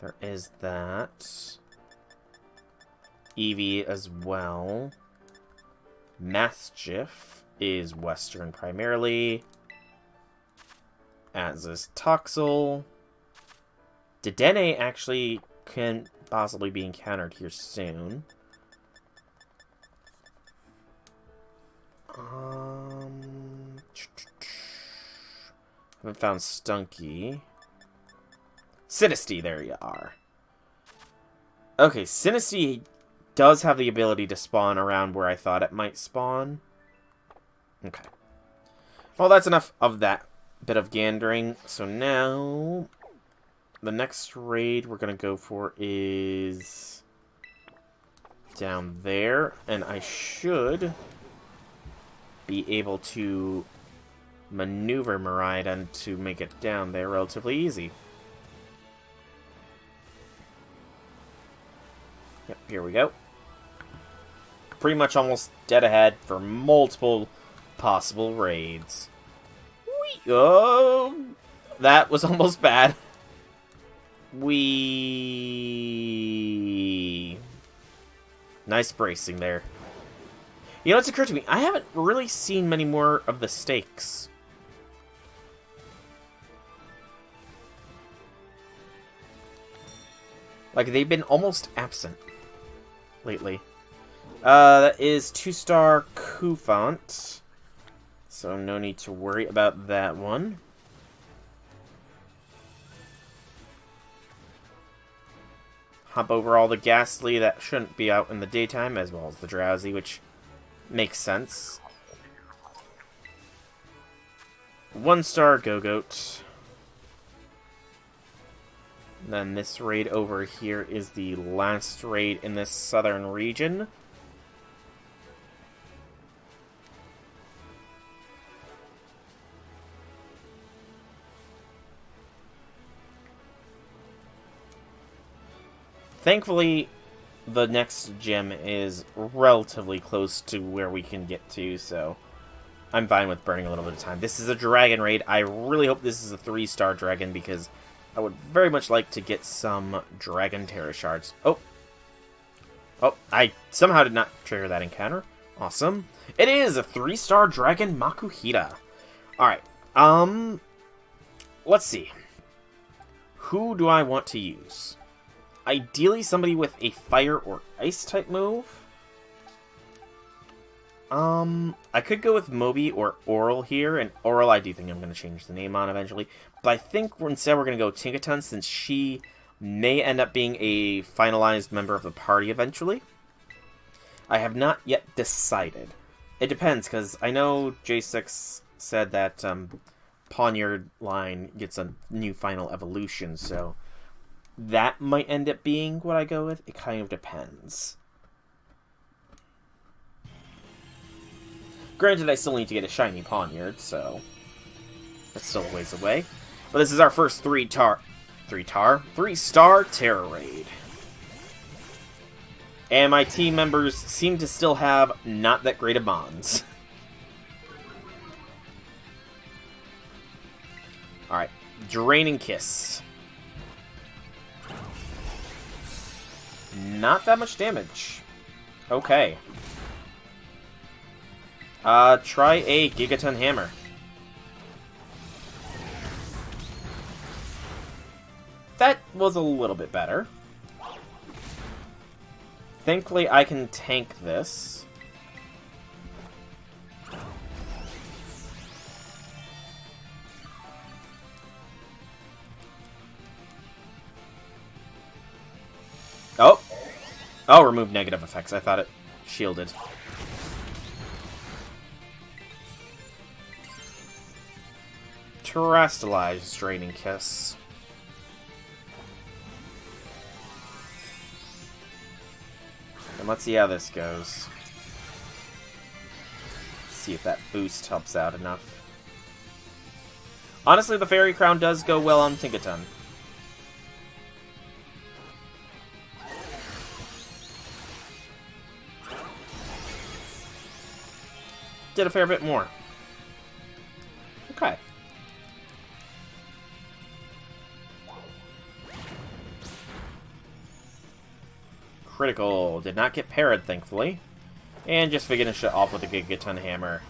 there is that. Eevee as well. Maschiff is western primarily, as is Toxel. Dedenne actually can possibly be encountered here soon. Haven't found Stunky. Sinisty, there you are. Okay, Sinisty does have the ability to spawn around where I thought it might spawn. Okay. Well, that's enough of that bit of gandering. So now the next raid we're going to go for is down there. And I should be able to maneuver Miraidon to make it down there relatively easy. Yep, here we go. Pretty much almost dead ahead for multiple possible raids. Whee! Oh, that was almost bad. Nice bracing there. You know, it's occurred to me, I haven't really seen many more of the stakes. Like, they've been almost absent lately. That is 2-star Kufant. So no need to worry about that one. Hop over all the Ghastly that shouldn't be out in the daytime, as well as the Drowsy, which makes sense. 1-star Go-Goat. Then this raid over here is the last raid in this southern region. Thankfully, the next gym is relatively close to where we can get to, so I'm fine with burning a little bit of time. This is a dragon raid. I really hope this is a 3-star dragon, because I would very much like to get some Dragon Terra Shards. Oh, I somehow did not trigger that encounter. Awesome. It is a 3-star Dragon Makuhita. Alright, let's see. Who do I want to use? Ideally, somebody with a fire or ice type move. I could go with Moby or Oral here, and Oral I do think I'm going to change the name on eventually. But I think instead we're going to go Tinkaton, since she may end up being a finalized member of the party eventually. I have not yet decided. It depends, because I know J6 said that Poniard line gets a new final evolution, so that might end up being what I go with. It kind of depends. Granted, I still need to get a shiny Poniard, so that's still a ways away. But this is our first 3-star Terra Raid. And my team members seem to still have not that great of bonds. Alright, Draining Kiss. Not that much damage. Okay. Try a Gigaton Hammer. That was a little bit better. Thankfully, I can tank this. Oh! Oh, remove negative effects. I thought it shielded. Terrestrialized Draining Kiss. And let's see how this goes. See if that boost helps out enough. Honestly, the Fairy Crown does go well on Tinkaton. Did a fair bit more. Okay. Critical. Did not get parried, thankfully. And just finish it off with a Gigaton Hammer.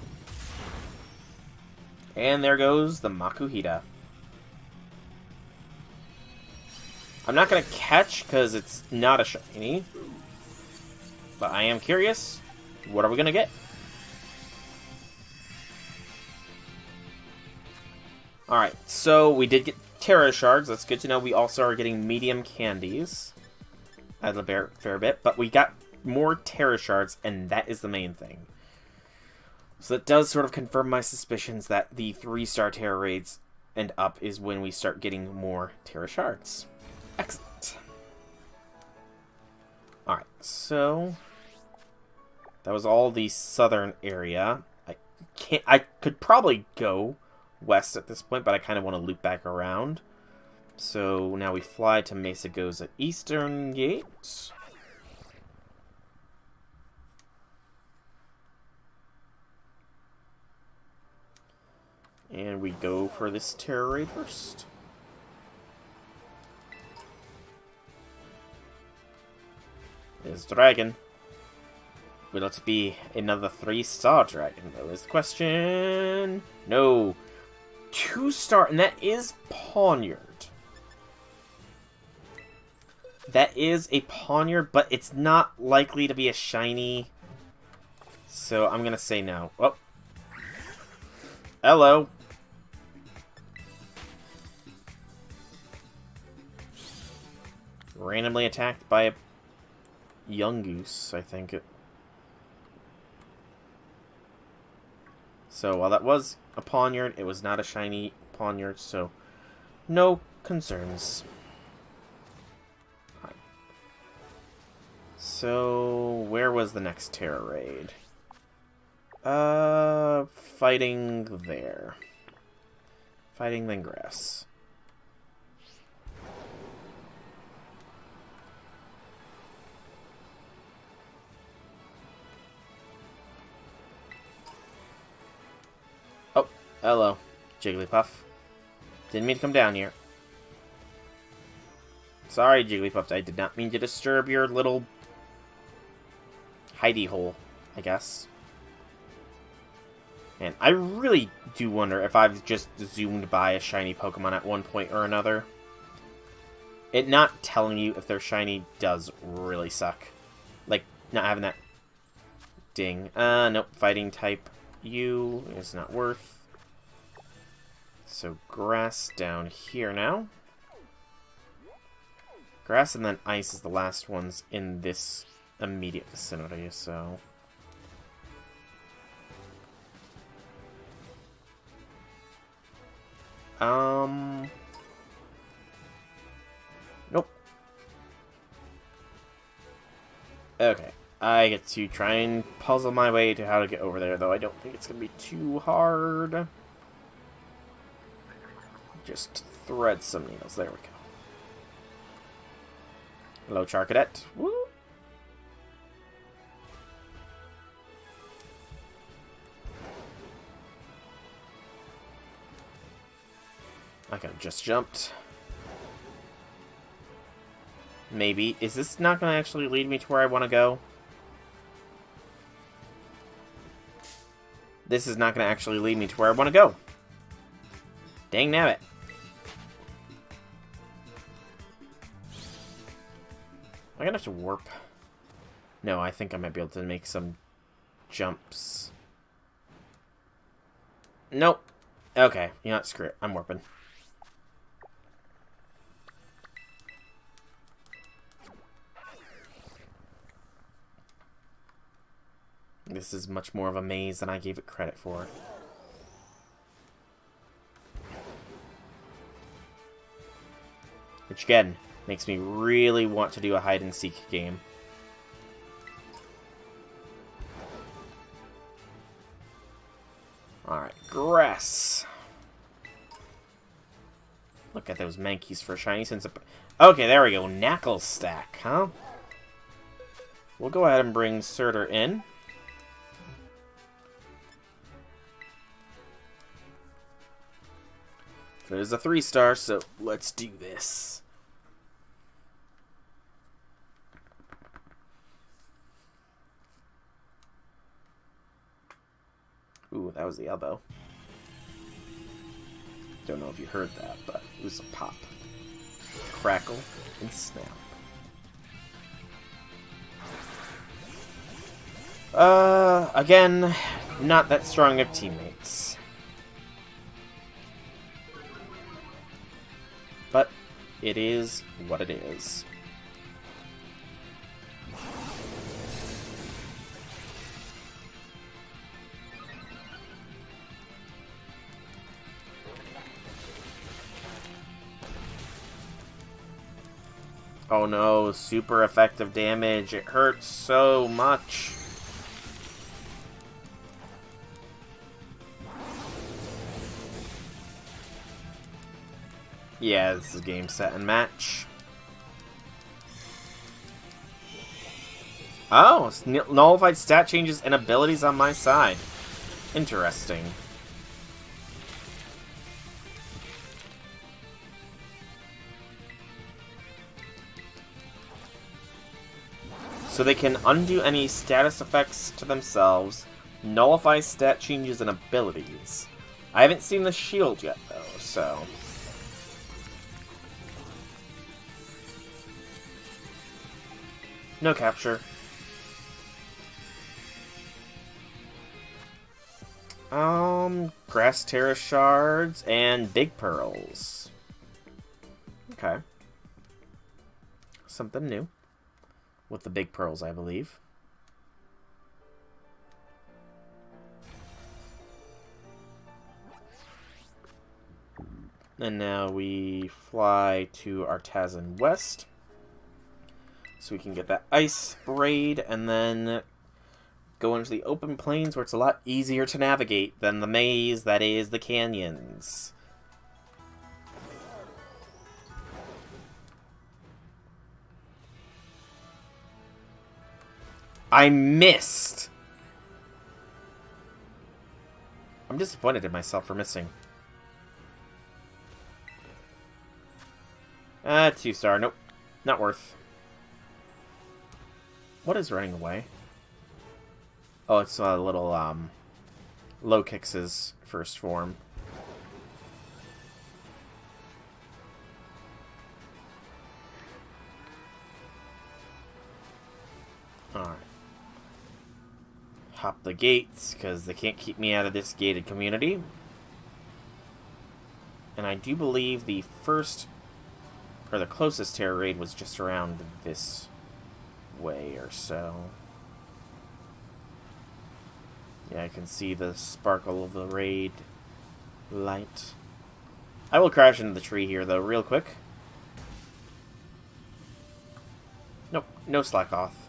And there goes the Makuhita. I'm not going to catch because it's not a shiny. But I am curious. What are we going to get? Alright, so we did get Terra Shards. That's good to know. We also are getting medium candies. At a fair bit. But we got more Terra Shards, and that is the main thing. So that does sort of confirm my suspicions that the 3-star Terra raids and up is when we start getting more Terra Shards. Excellent. Alright, so that was all the southern area. I could probably go west at this point, but I kind of want to loop back around. So now we fly to Mesa Goza Eastern Gate. And we go for this Terror Raid first. There's Dragon. Will it be another 3-star dragon, though, is the question? No. 2-star, and that is Poniard. That is a Poniard, but it's not likely to be a shiny. So I'm going to say no. Oh. Hello. Randomly attacked by a Yungoos, I think. So while that was a Poniard, it was not a shiny Poniard, so no concerns. Right. So where was the next Terra Raid? Fighting there. Fighting Lingrass. Hello, Jigglypuff. Didn't mean to come down here. Sorry, Jigglypuff. I did not mean to disturb your little hidey hole, I guess. And I really do wonder if I've just zoomed by a shiny Pokemon at one point or another. It not telling you if they're shiny does really suck. Like, not having that ding. Nope. Fighting type U is not worth. So grass down here now. Grass and then ice is the last ones in this immediate vicinity, so... Nope. Okay. I get to try and puzzle my way to how to get over there, though I don't think it's going to be too hard. Just thread some needles. There we go. Hello, Charcadet. Woo! I could have just jumped. Maybe. Is this not going to actually lead me to where I want to go? This is not going to actually lead me to where I want to go. Dang nabbit. I'm gonna have to warp. No, I think I might be able to make some jumps. Nope. Okay, you know what, screw it. I'm warping. This is much more of a maze than I gave it credit for. Which, again, makes me really want to do a hide-and-seek game. Alright, grass. Look at those Mankeys for a shiny since... Okay, there we go. Knackle stack, huh? We'll go ahead and bring Surtur in. There's a 3-star, so let's do this. Ooh, that was the elbow. Don't know if you heard that, but it was a pop. Crackle and snap. Again, not that strong of teammates. But it is what it is. Oh no, super effective damage. It hurts so much. Yeah, this is game, set, and match. Oh, nullified stat changes and abilities on my side. Interesting. So they can undo any status effects to themselves, nullify stat changes and abilities. I haven't seen the shield yet, though, so... No capture. Grass Terrace Shards and Big Pearls. Okay. Something new. With the Big Pearls, I believe. And now we fly to Artasan West. So we can get that ice raid, and then go into the open plains where it's a lot easier to navigate than the maze that is the canyons. I missed! I'm disappointed in myself for missing. 2-star. Nope. Not worth. What is running away? Oh, it's a little, Low Kicks' first form. Alright. Hop the gates, because they can't keep me out of this gated community. And I do believe the first, or the closest terror raid was just around this way or so. Yeah, I can see the sparkle of the raid light. I will crash into the tree here, though, real quick. Nope, no slack off.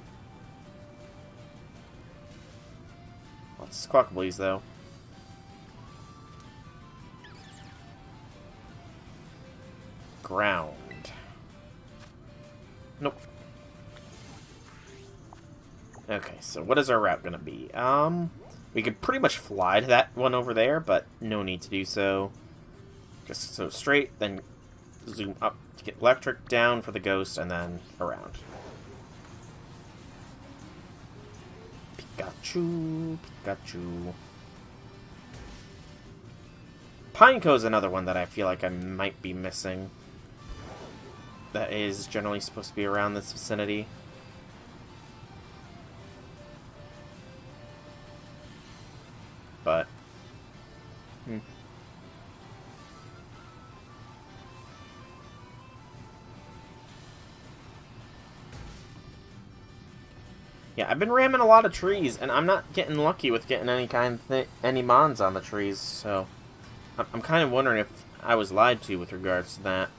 Lots of squawkablies, though. Ground. Nope. Okay, so what is our route gonna be? We could pretty much fly to that one over there, but no need to do so. Just so straight, then zoom up to get electric, down for the ghost, and then around. Pikachu, Pikachu. Pineco's another one that I feel like I might be missing. That is generally supposed to be around this vicinity. But... Yeah, I've been ramming a lot of trees, and I'm not getting lucky with getting any mons on the trees, so... I'm kind of wondering if I was lied to with regards to that.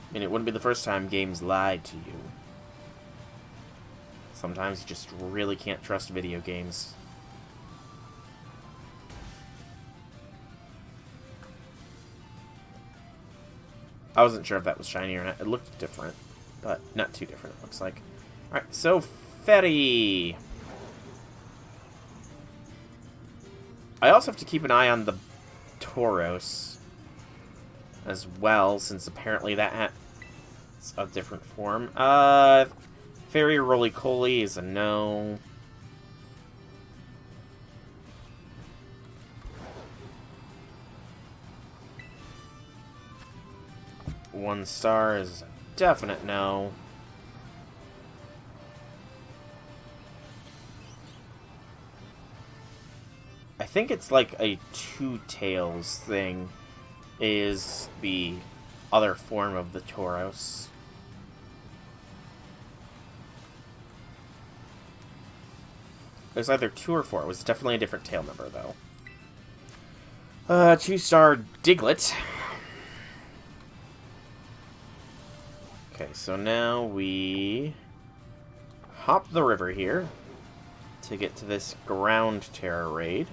I mean, it wouldn't be the first time games lied to you. Sometimes you just really can't trust video games. I wasn't sure if that was shiny or not. It looked different, but not too different, it looks like. Alright, so ferry. I also have to keep an eye on the Tauros as well, since apparently that has a different form. Fairy Roly-Coly is a no. One star is a definite no. I think it's like a Two Tails thing is the other form of the Tauros. It was either 2 or 4. It was definitely a different tail number, though. 2-star Diglett. Okay, so now we hop the river here to get to this ground terror raid.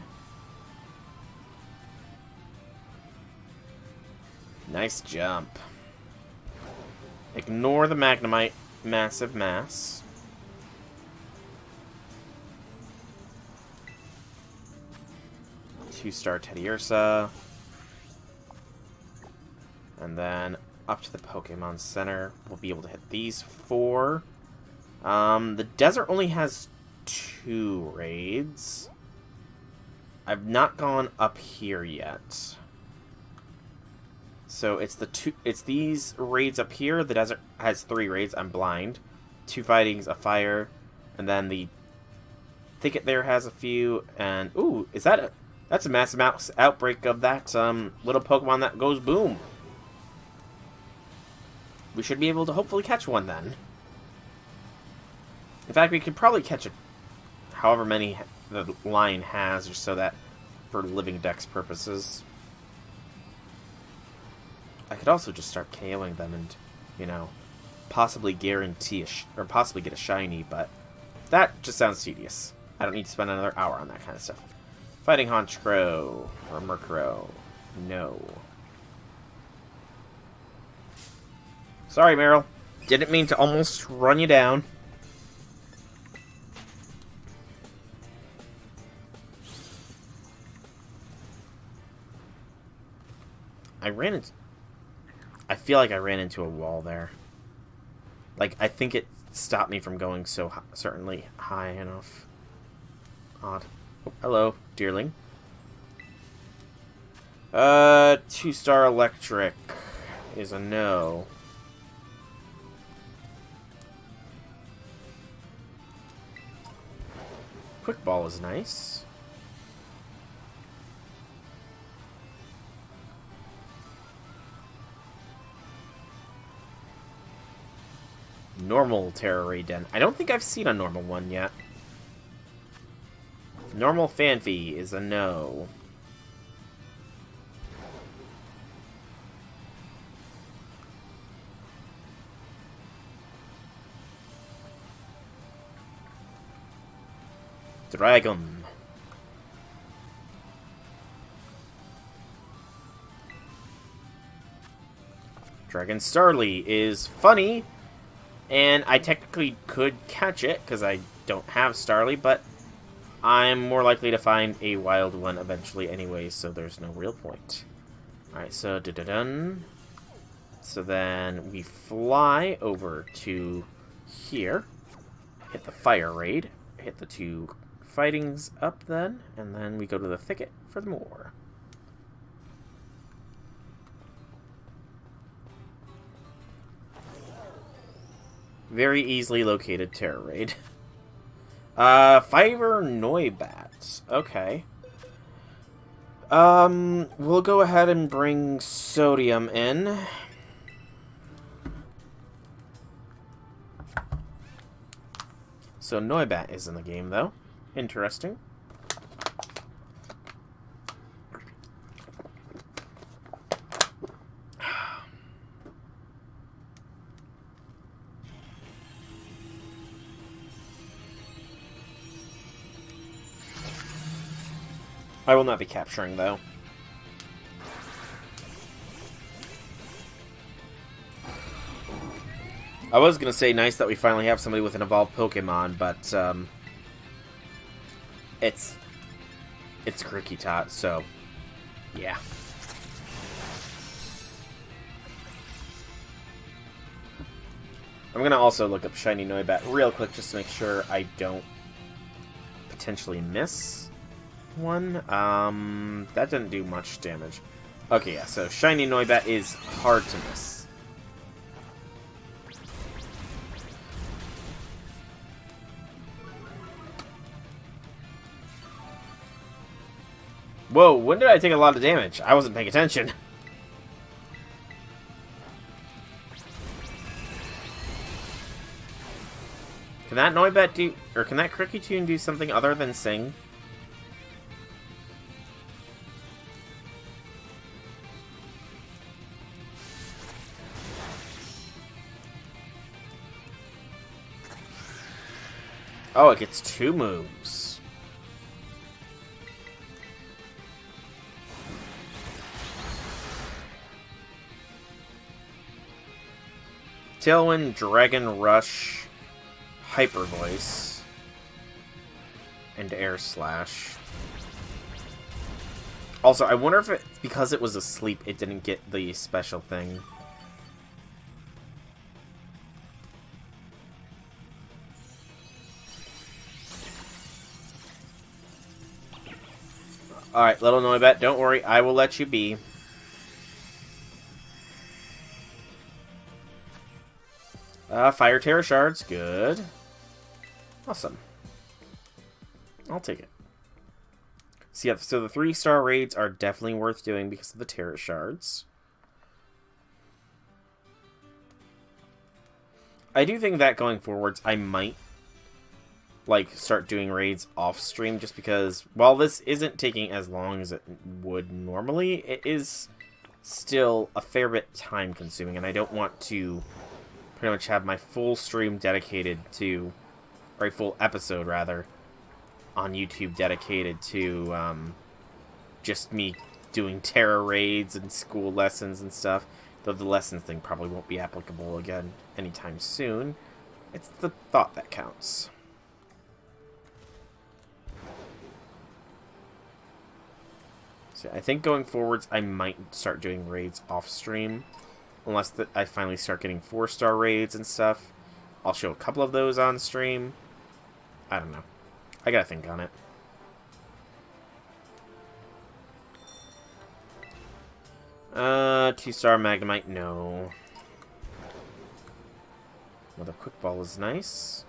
Nice jump. Ignore the Magnemite massive mass. Two-star Teddiursa. And then up to the Pokemon Center. We'll be able to hit these 4. The desert only has 2 raids. I've not gone up here yet. So it's these raids up here. The desert has 3 raids. I'm blind. 2 fightings, a fire, and then the thicket there has a few. And ooh, that's a massive outbreak of that little Pokemon that goes boom. We should be able to hopefully catch one then. In fact, we could probably catch however many the line has, just so that for living dex purposes. I could also just start KOing them and, you know, possibly guarantee or possibly get a shiny, but that just sounds tedious. I don't need to spend another hour on that kind of stuff. Fighting Honchkrow or Murkrow. No. Sorry, Meryl. Didn't mean to almost run you down. I feel like I ran into a wall there. Like, I think it stopped me from going certainly high enough. Odd. Oh, hello, deerling. 2-star electric is a no. Quick ball is nice. Normal Terror Raid Den. I don't think I've seen a normal one yet. Normal Fanfy is a no. Dragon. Dragon Starly is funny, and I technically could catch it because I don't have Starly, but I'm more likely to find a wild one eventually anyway, so there's no real point. Alright, so dun. So then we fly over to here, hit the fire raid, hit the 2 fightings up then, and then we go to the thicket for more. Very easily located terror raid. Fiver Noibat. Okay. We'll go ahead and bring Sodium in. So Noibat is in the game, though. Interesting. I will not be capturing, though. I was going to say nice that we finally have somebody with an evolved Pokemon, but it's Krikketot, so yeah. I'm going to also look up Shiny Noibat real quick just to make sure I don't potentially miss one. That didn't do much damage. Okay, yeah, so Shiny Noibat is hard to miss. Whoa, when did I take a lot of damage? I wasn't paying attention. Can that Noibat do, or can that Krikketot do something other than sing? Oh, it gets 2 moves. Tailwind, Dragon Rush, Hyper Voice, and Air Slash. Also, I wonder if it, because it was asleep, it didn't get the special thing. Alright, little Noibet, don't worry, I will let you be. Fire Terror Shards, good. Awesome. I'll take it. So yeah, so the 3-star raids are definitely worth doing because of the Terror Shards. I do think that going forwards, I might like start doing raids off stream just because while this isn't taking as long as it would normally, it is still a fair bit time consuming, and I don't want to pretty much have my full stream dedicated to, or a full episode rather, on YouTube dedicated to just me doing terror raids and school lessons and stuff. Though the lessons thing probably won't be applicable again anytime soon. It's the thought that counts. So I think going forwards, I might start doing raids off stream. Unless I finally start getting 4-star raids and stuff. I'll show a couple of those on stream. I don't know. I gotta think on it. Two-star Magnemite, no. Well, the Quick Ball is nice.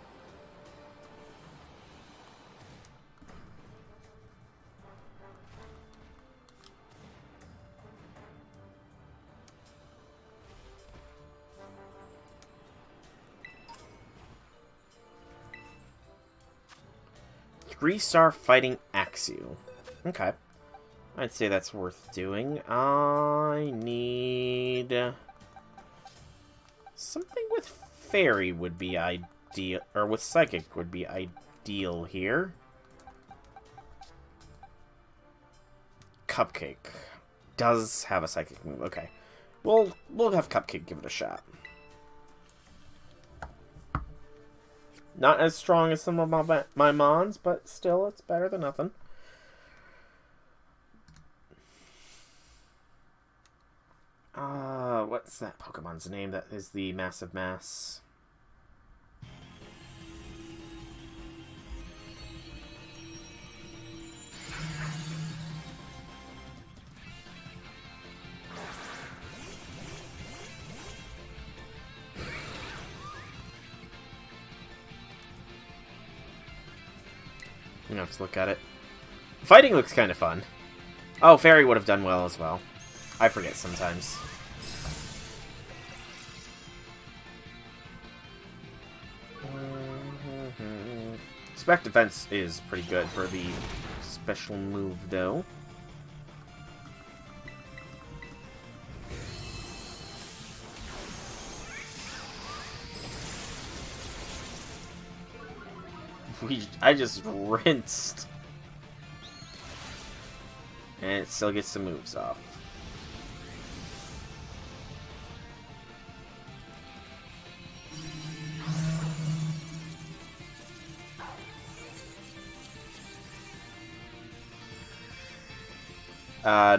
Three-star Fighting Axew. Okay. I'd say that's worth doing. I need... something with Fairy would be ideal, or with Psychic would be ideal here. Cupcake does have a Psychic move. Okay. We'll have Cupcake give it a shot. Not as strong as some of my Mons, but still, it's better than nothing. What's that Pokemon's name that is the Massive Mass? I'm gonna have to look at it. Fighting looks kind of fun. Oh, Fairy would have done well as well. I forget sometimes. Spec Defense is pretty good for the special move, though. I just rinsed. And it still gets some moves off.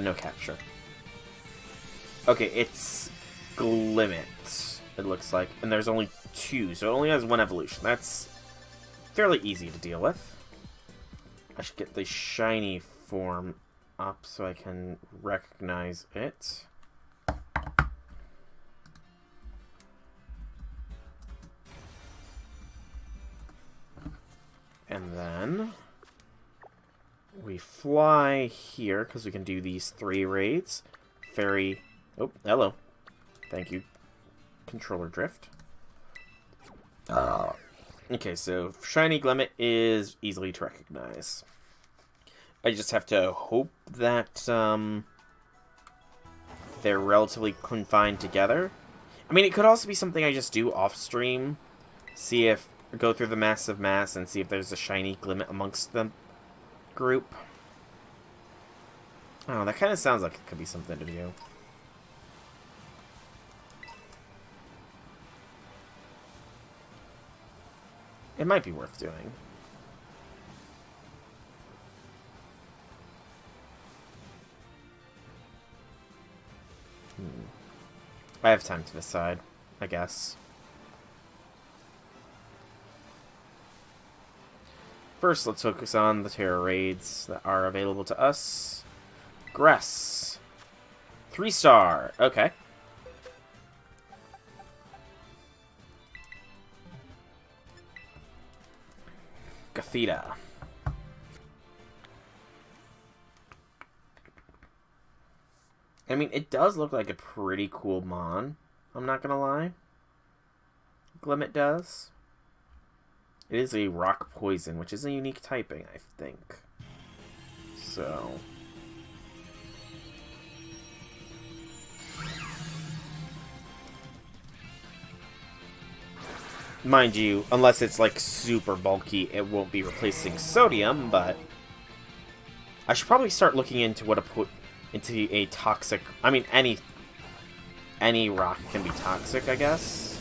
No capture. Okay, it's Glimmet, it looks like. And there's only 2, so it only has 1 evolution. That's fairly easy to deal with. I should get the shiny form up so I can recognize it. And then we fly here because we can do these 3 raids. Fairy. Oh, hello. Thank you. Controller drift. Okay, so shiny Glimmet is easily to recognize. I just have to hope that they're relatively confined together. I mean, it could also be something I just do off stream. See if go through the massive mass and see if there's a shiny Glimmet amongst the group. Oh, that kind of sounds like it could be something to do. It might be worth doing. I have time to decide, I guess. First, let's focus on the terror raids that are available to us. Gress. 3-star. Okay. Gothita. I mean, it does look like a pretty cool mon. I'm not gonna lie. Glimmet does. It is a rock poison, which is a unique typing, I think. So... mind you, unless it's like super bulky, it won't be replacing sodium, but... I should probably start looking into what to put into a toxic... I mean, any rock can be toxic, I guess.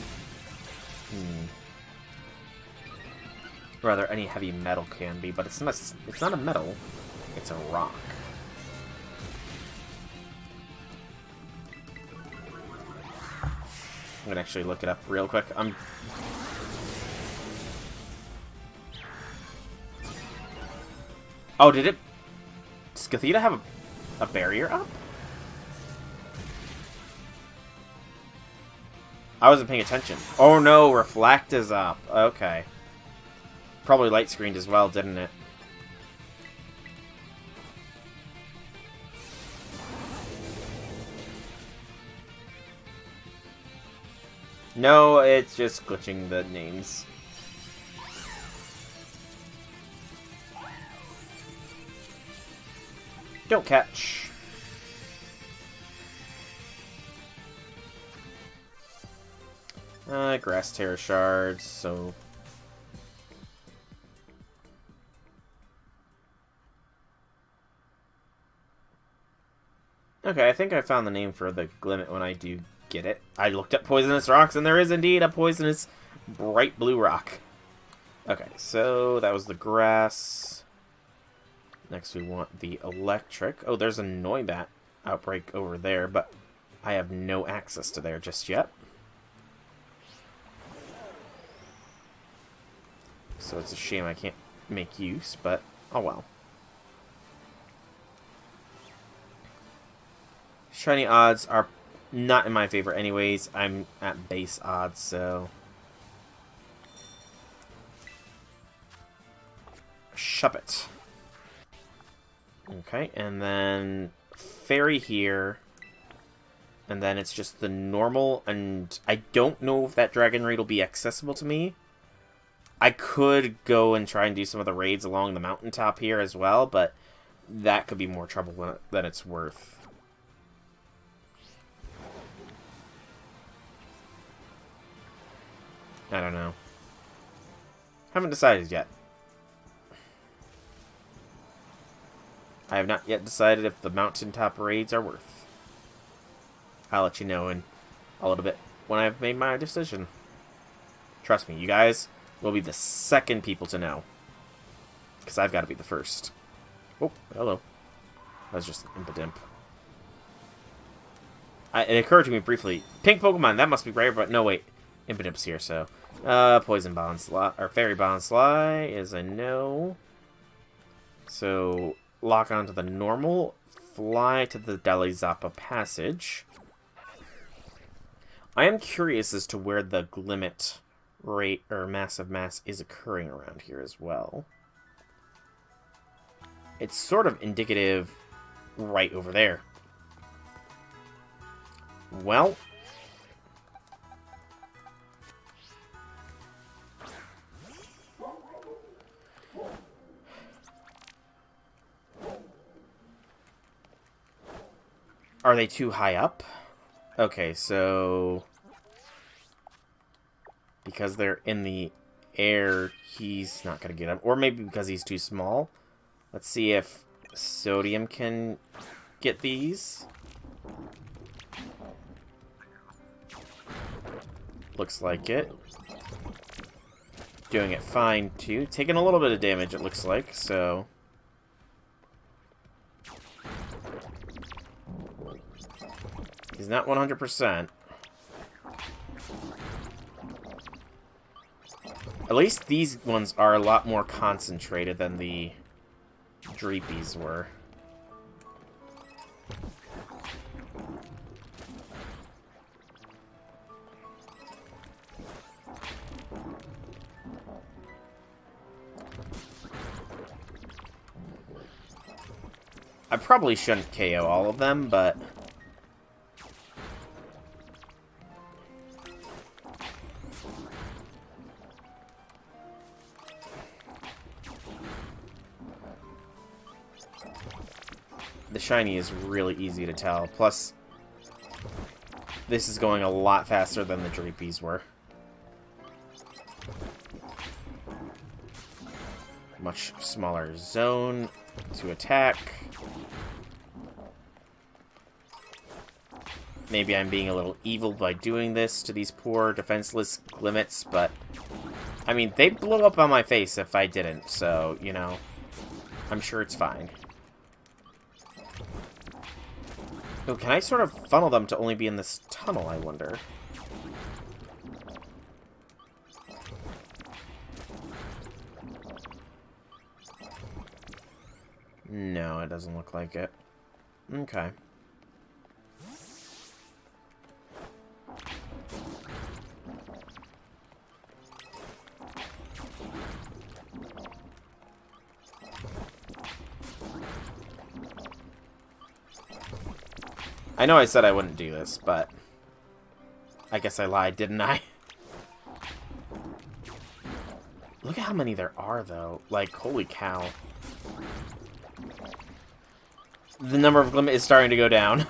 Rather, any heavy metal can be, but it's not a metal. It's a rock. I'm gonna actually look it up real quick. Oh, did it... Does Gothita have a barrier up? I wasn't paying attention. Oh no, Reflect is up. Okay. Probably light screened as well, didn't it? No, it's just glitching the names. Don't catch. Grass Terror Shards, so... Okay, I think I found the name for the Glimmet when I do get it. I looked up poisonous rocks, and there is indeed a poisonous bright blue rock. Okay, so that was the grass. Next we want the electric. Oh, there's a Noibat outbreak over there, but I have no access to there just yet. So it's a shame I can't make use, but oh well. Shiny odds are not in my favor anyways. I'm at base odds, so... Shuppet. Okay, and then Fairy here. And then it's just the normal, and I don't know if that Dragon Raid will be accessible to me. I could go and try and do some of the raids along the mountaintop here as well, but that could be more trouble than it's worth. I don't know. Haven't decided yet. I have not yet decided if the mountaintop raids are worth. I'll let you know in a little bit when I've made my decision. Trust me, you guys will be the second people to know. Because I've got to be the first. Oh, hello. That was just an Impidimp. It occurred to me briefly. Pink Pokemon, that must be rare, but no, wait. Impidimp's here, so... Poison Bonsly, or Fairy Bonsly is a no. So, lock onto the normal. Fly to the Deli Zappa Passage. I am curious as to where the Glimmet rate, or Massive Mass, is occurring around here as well. It's sort of indicative right over there. Well... Are they too high up? Okay, so... Because they're in the air, he's not going to get him. Or maybe because he's too small. Let's see if Sodium can get these. Looks like it. Doing it fine, too. Taking a little bit of damage, it looks like, so... He's not 100%. At least these ones are a lot more concentrated than the Dreepies were. I probably shouldn't KO all of them, but... The shiny is really easy to tell. Plus, this is going a lot faster than the Dreepies were. Much smaller zone to attack. Maybe I'm being a little evil by doing this to these poor defenseless Glimmets, but... I mean, they'd blow up on my face if I didn't, so, you know... I'm sure it's fine. Oh, can I sort of funnel them to only be in this tunnel, I wonder? No, it doesn't look like it. Okay. I know I said I wouldn't do this, but I guess I lied, didn't I? Look at how many there are, though. Like, holy cow. The number of Glimmet is starting to go down.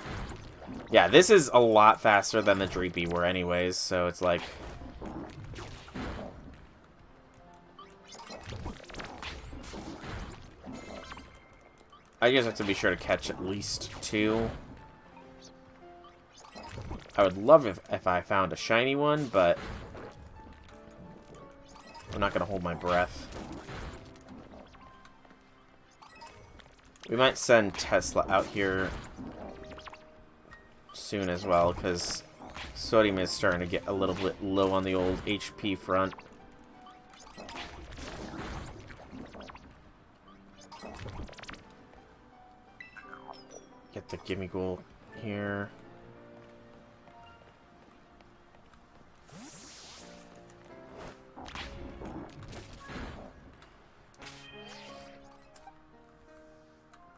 Yeah, this is a lot faster than the Dreepy were anyways, so it's like... I just have to be sure to catch at least 2. I would love if I found a shiny one, but I'm not going to hold my breath. We might send Tesla out here soon as well, because Sodium is starting to get a little bit low on the old HP front. Get the Gimme Ghoul here.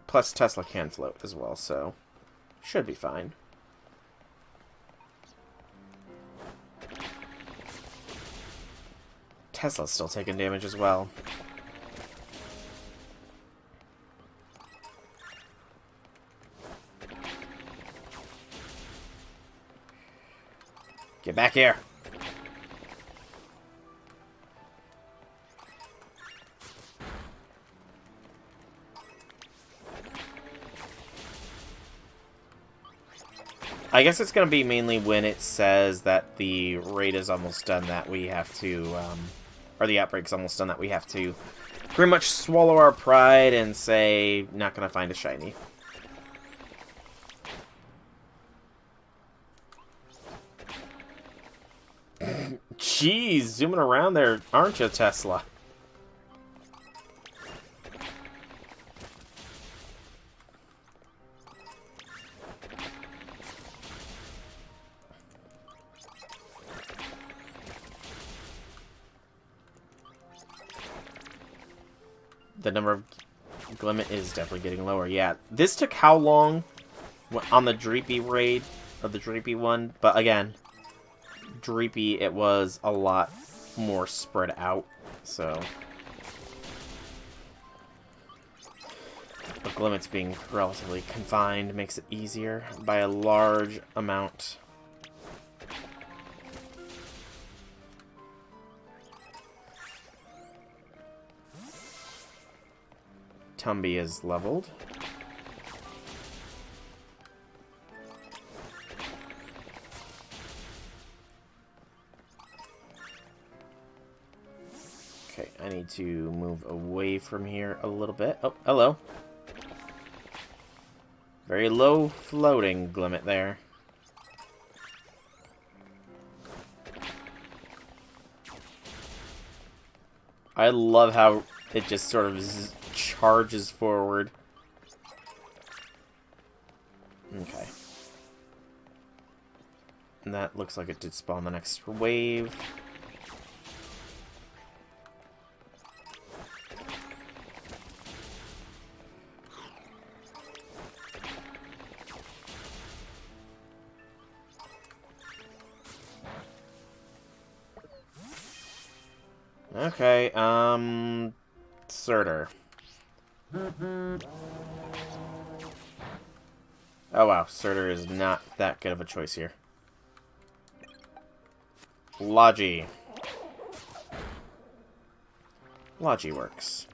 Plus, Tesla can float as well, so should be fine. Tesla's still taking damage as well. Get back here! I guess it's going to be mainly when it says that the raid is almost done that we have to, or the outbreak's almost done that we have to pretty much swallow our pride and say, not going to find a shiny. Jeez, zooming around there, aren't you, Tesla? The number of Glimmet is definitely getting lower. Yeah, this took how long on the Dreepy raid, or the Dreepy one? But again, Dreepy, it was a lot more spread out, so... But Glimmet's being relatively confined makes it easier by a large amount. Tumby is leveled. Okay, I need to move away from here a little bit. Oh, hello. Very low floating Glimmet there. I love how it just sort of charges forward. Okay. And that looks like it did spawn the next wave. Okay, Surtur. Oh wow, Surtur is not that good of a choice here. Logi. Logi works.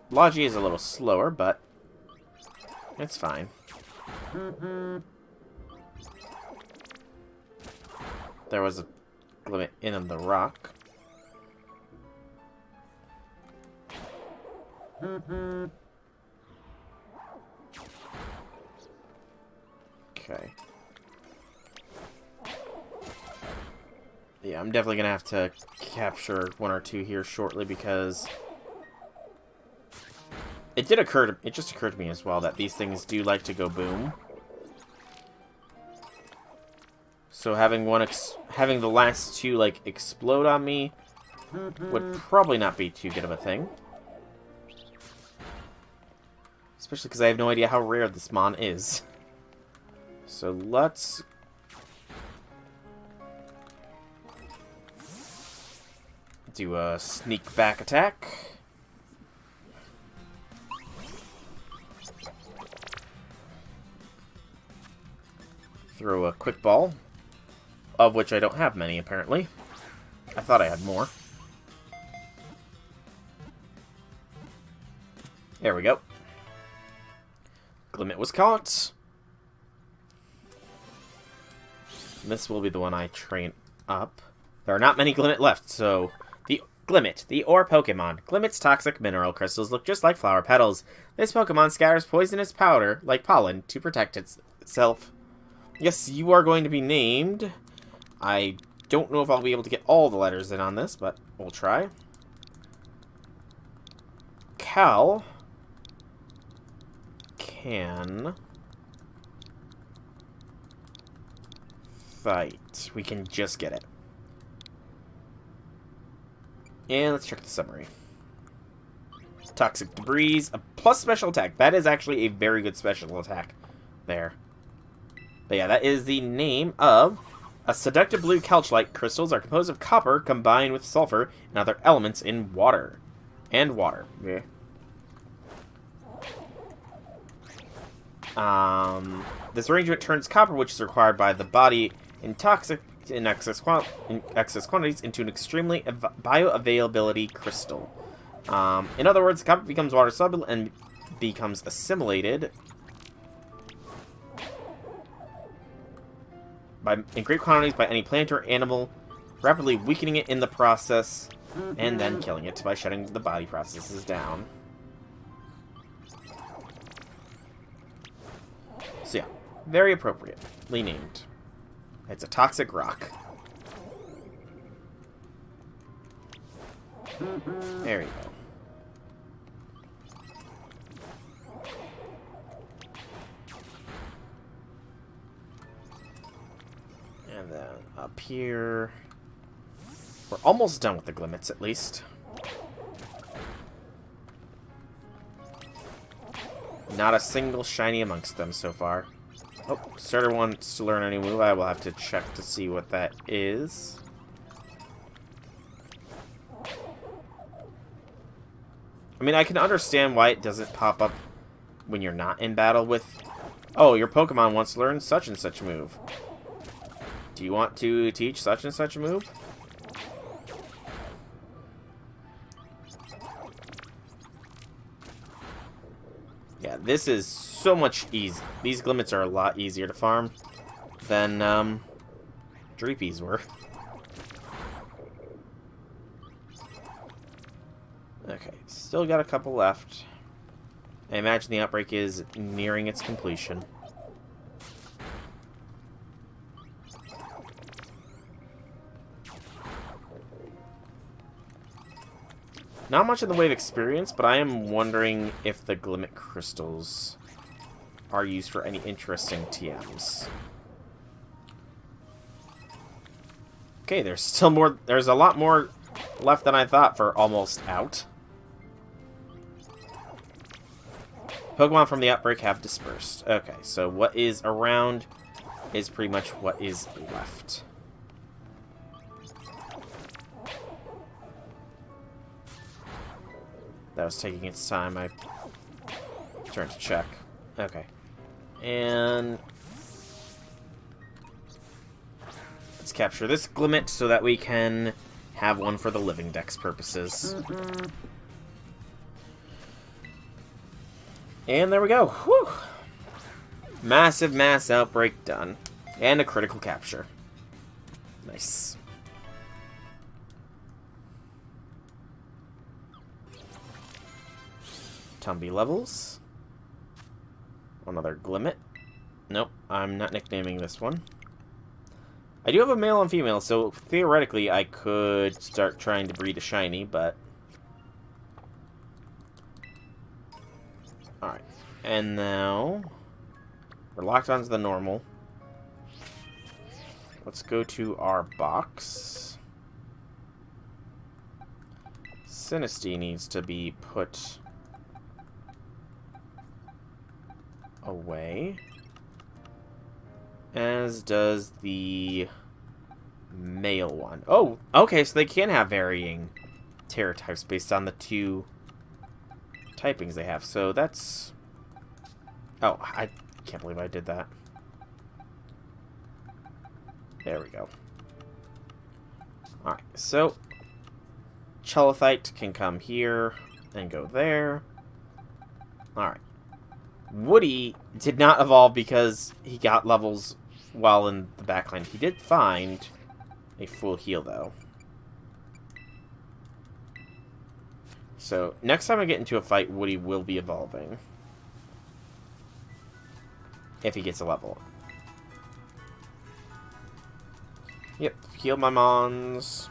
Logi is a little slower, but it's fine. There was a Glimmet in the rock. Okay. Yeah, I'm definitely gonna have to capture one or two here shortly because it just occurred to me as well that these things do like to go boom. So having having the last two like explode on me would probably not be too good of a thing. Especially because I have no idea how rare this mon is. So let's do a sneak back attack. Throw a quick ball, of which I don't have many apparently. I thought I had more. There we go. Glimmet was caught. This will be the one I train up. There are not many Glimmet left, so... The Glimmet, the ore Pokemon. Glimmet's toxic mineral crystals look just like flower petals. This Pokemon scatters poisonous powder, like pollen, to protect itself. Yes, you are going to be named. I don't know if I'll be able to get all the letters in on this, but we'll try. Cal... can... fight. We can just get it. And let's check the summary. Toxic Debris, a plus special attack. That is actually a very good special attack there. But yeah, that is the name of a seductive blue Calcite crystals are composed of copper combined with sulfur and other elements in water. And water. Yeah. This arrangement turns copper, which is required by the body in excess quantities, into an extremely bioavailability crystal. In other words, copper becomes water soluble and becomes assimilated in great quantities by any plant or animal, rapidly weakening it in the process, and then killing it by shutting the body processes down. So yeah, very appropriately named. It's a toxic rock. There you go. And then up here... We're almost done with the Glimmets, at least. Not a single shiny amongst them so far. Oh, Surtur wants to learn a new move. I will have to check to see what that is. I mean, I can understand why it doesn't pop up when you're not in battle with... Oh, your Pokemon wants to learn such and such move. Do you want to teach such and such a move? Yeah, this is so much easy. These glimmets are a lot easier to farm than Dreepies were. Okay, still got a couple left. I imagine the outbreak is nearing its completion. Not much in the way of experience, but I am wondering if the Glimmet crystals are used for any interesting TMs. Okay, there's still more. There's a lot more left than I thought for almost out. Pokemon from the outbreak have dispersed. Okay, so what is around is pretty much what is left. That was taking its time. I turned to check. Okay. And let's capture this Glimmet so that we can have one for the Living Dex purposes. And there we go. Whew. Massive mass outbreak done. And a critical capture. Nice. Tumby levels. Another Glimmet. Nope, I'm not nicknaming this one. I do have a male and female, so theoretically I could start trying to breed a shiny, but... Alright, and now... We're locked onto the normal. Let's go to our box. Sinistea needs to be put away. As does the male one. Oh, okay, so they can have varying terror types based on the two typings they have. So that's... Oh, I can't believe I did that. There we go. Alright, so Chelithite can come here and go there. Alright. Woody did not evolve because he got levels while in the backline. He did find a full heal, though. So, next time I get into a fight, Woody will be evolving. If he gets a level. Yep, heal my mons.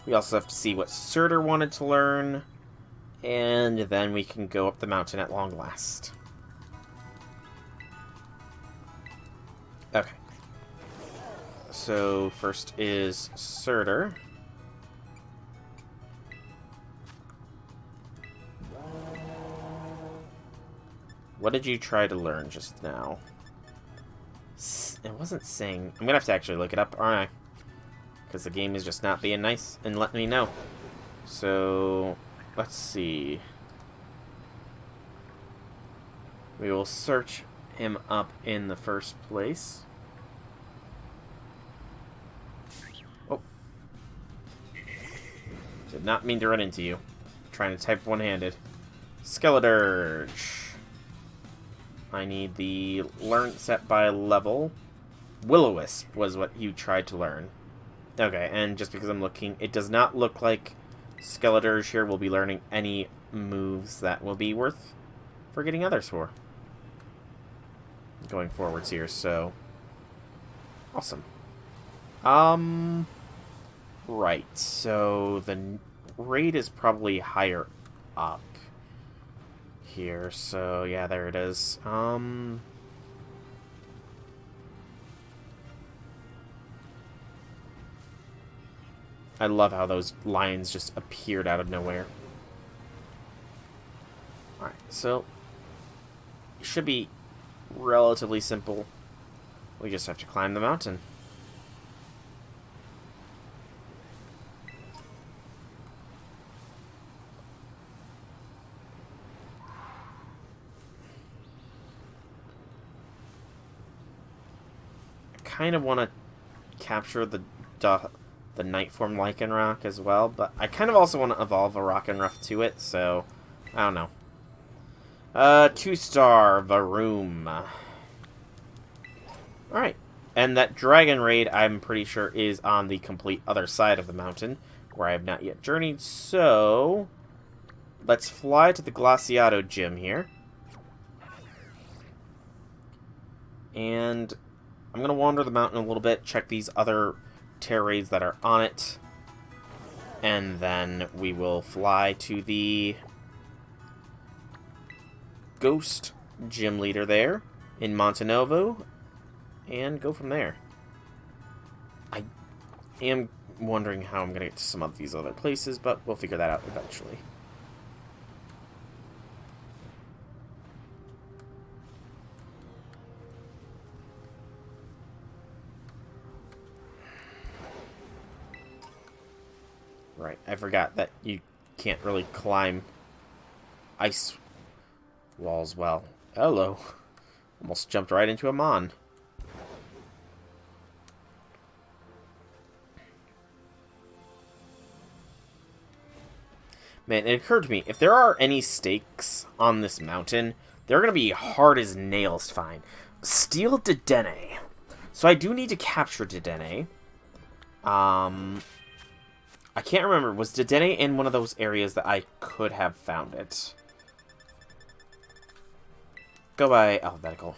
We also have to see what Surtur wanted to learn. And then we can go up the mountain at long last. Okay. So, first is Surtur. What did you try to learn just now? It wasn't saying... I'm gonna have to actually look it up, aren't I? Because the game is just not being nice and letting me know. So... Let's see. We will search him up in the first place. Oh. Did not mean to run into you. Trying to type one-handed. Skeledirge. I need the learn set by level. Will-O-Wisp was what you tried to learn. Okay, and just because I'm looking, it does not look like Skeledirge here will be learning any moves that will be worth forgetting others for. Going forwards here, so... Awesome. Right, so the raid is probably higher up here, so yeah, there it is. I love how those lions just appeared out of nowhere. Alright, so it should be relatively simple. We just have to climb the mountain. kind of want to capture the Nightform Lycanroc as well, but I kind of also want to evolve a Rock'n'Ruff to it, so I don't know. 2-star Varoom. Alright. And that Dragon Raid, I'm pretty sure, is on the complete other side of the mountain, where I have not yet journeyed, so let's fly to the Glaciado gym here. And I'm going to wander the mountain a little bit, check these other Terra Raids that are on it, and then we will fly to the Ghost Gym Leader there in Montenovo, and go from there. I am wondering how I'm going to get to some of these other places, but we'll figure that out eventually. Right, I forgot that you can't really climb ice walls well. Hello. Almost jumped right into a Mon. Man, it occurred to me, if there are any stakes on this mountain, they're going to be hard as nails to find. Steal Dedenne. So I do need to capture Dedenne. I can't remember. Was Dedenne in one of those areas that I could have found it? Go by alphabetical.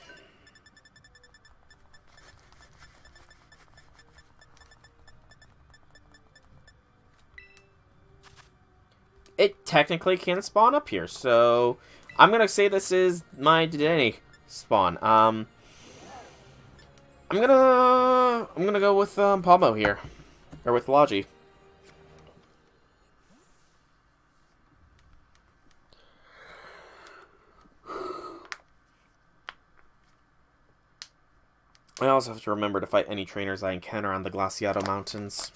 It technically can spawn up here, so I'm gonna say this is my Dedenne spawn. I'm gonna go with Palmo here, or with Logi. I also have to remember to fight any trainers I encounter on the Glaciado Mountains.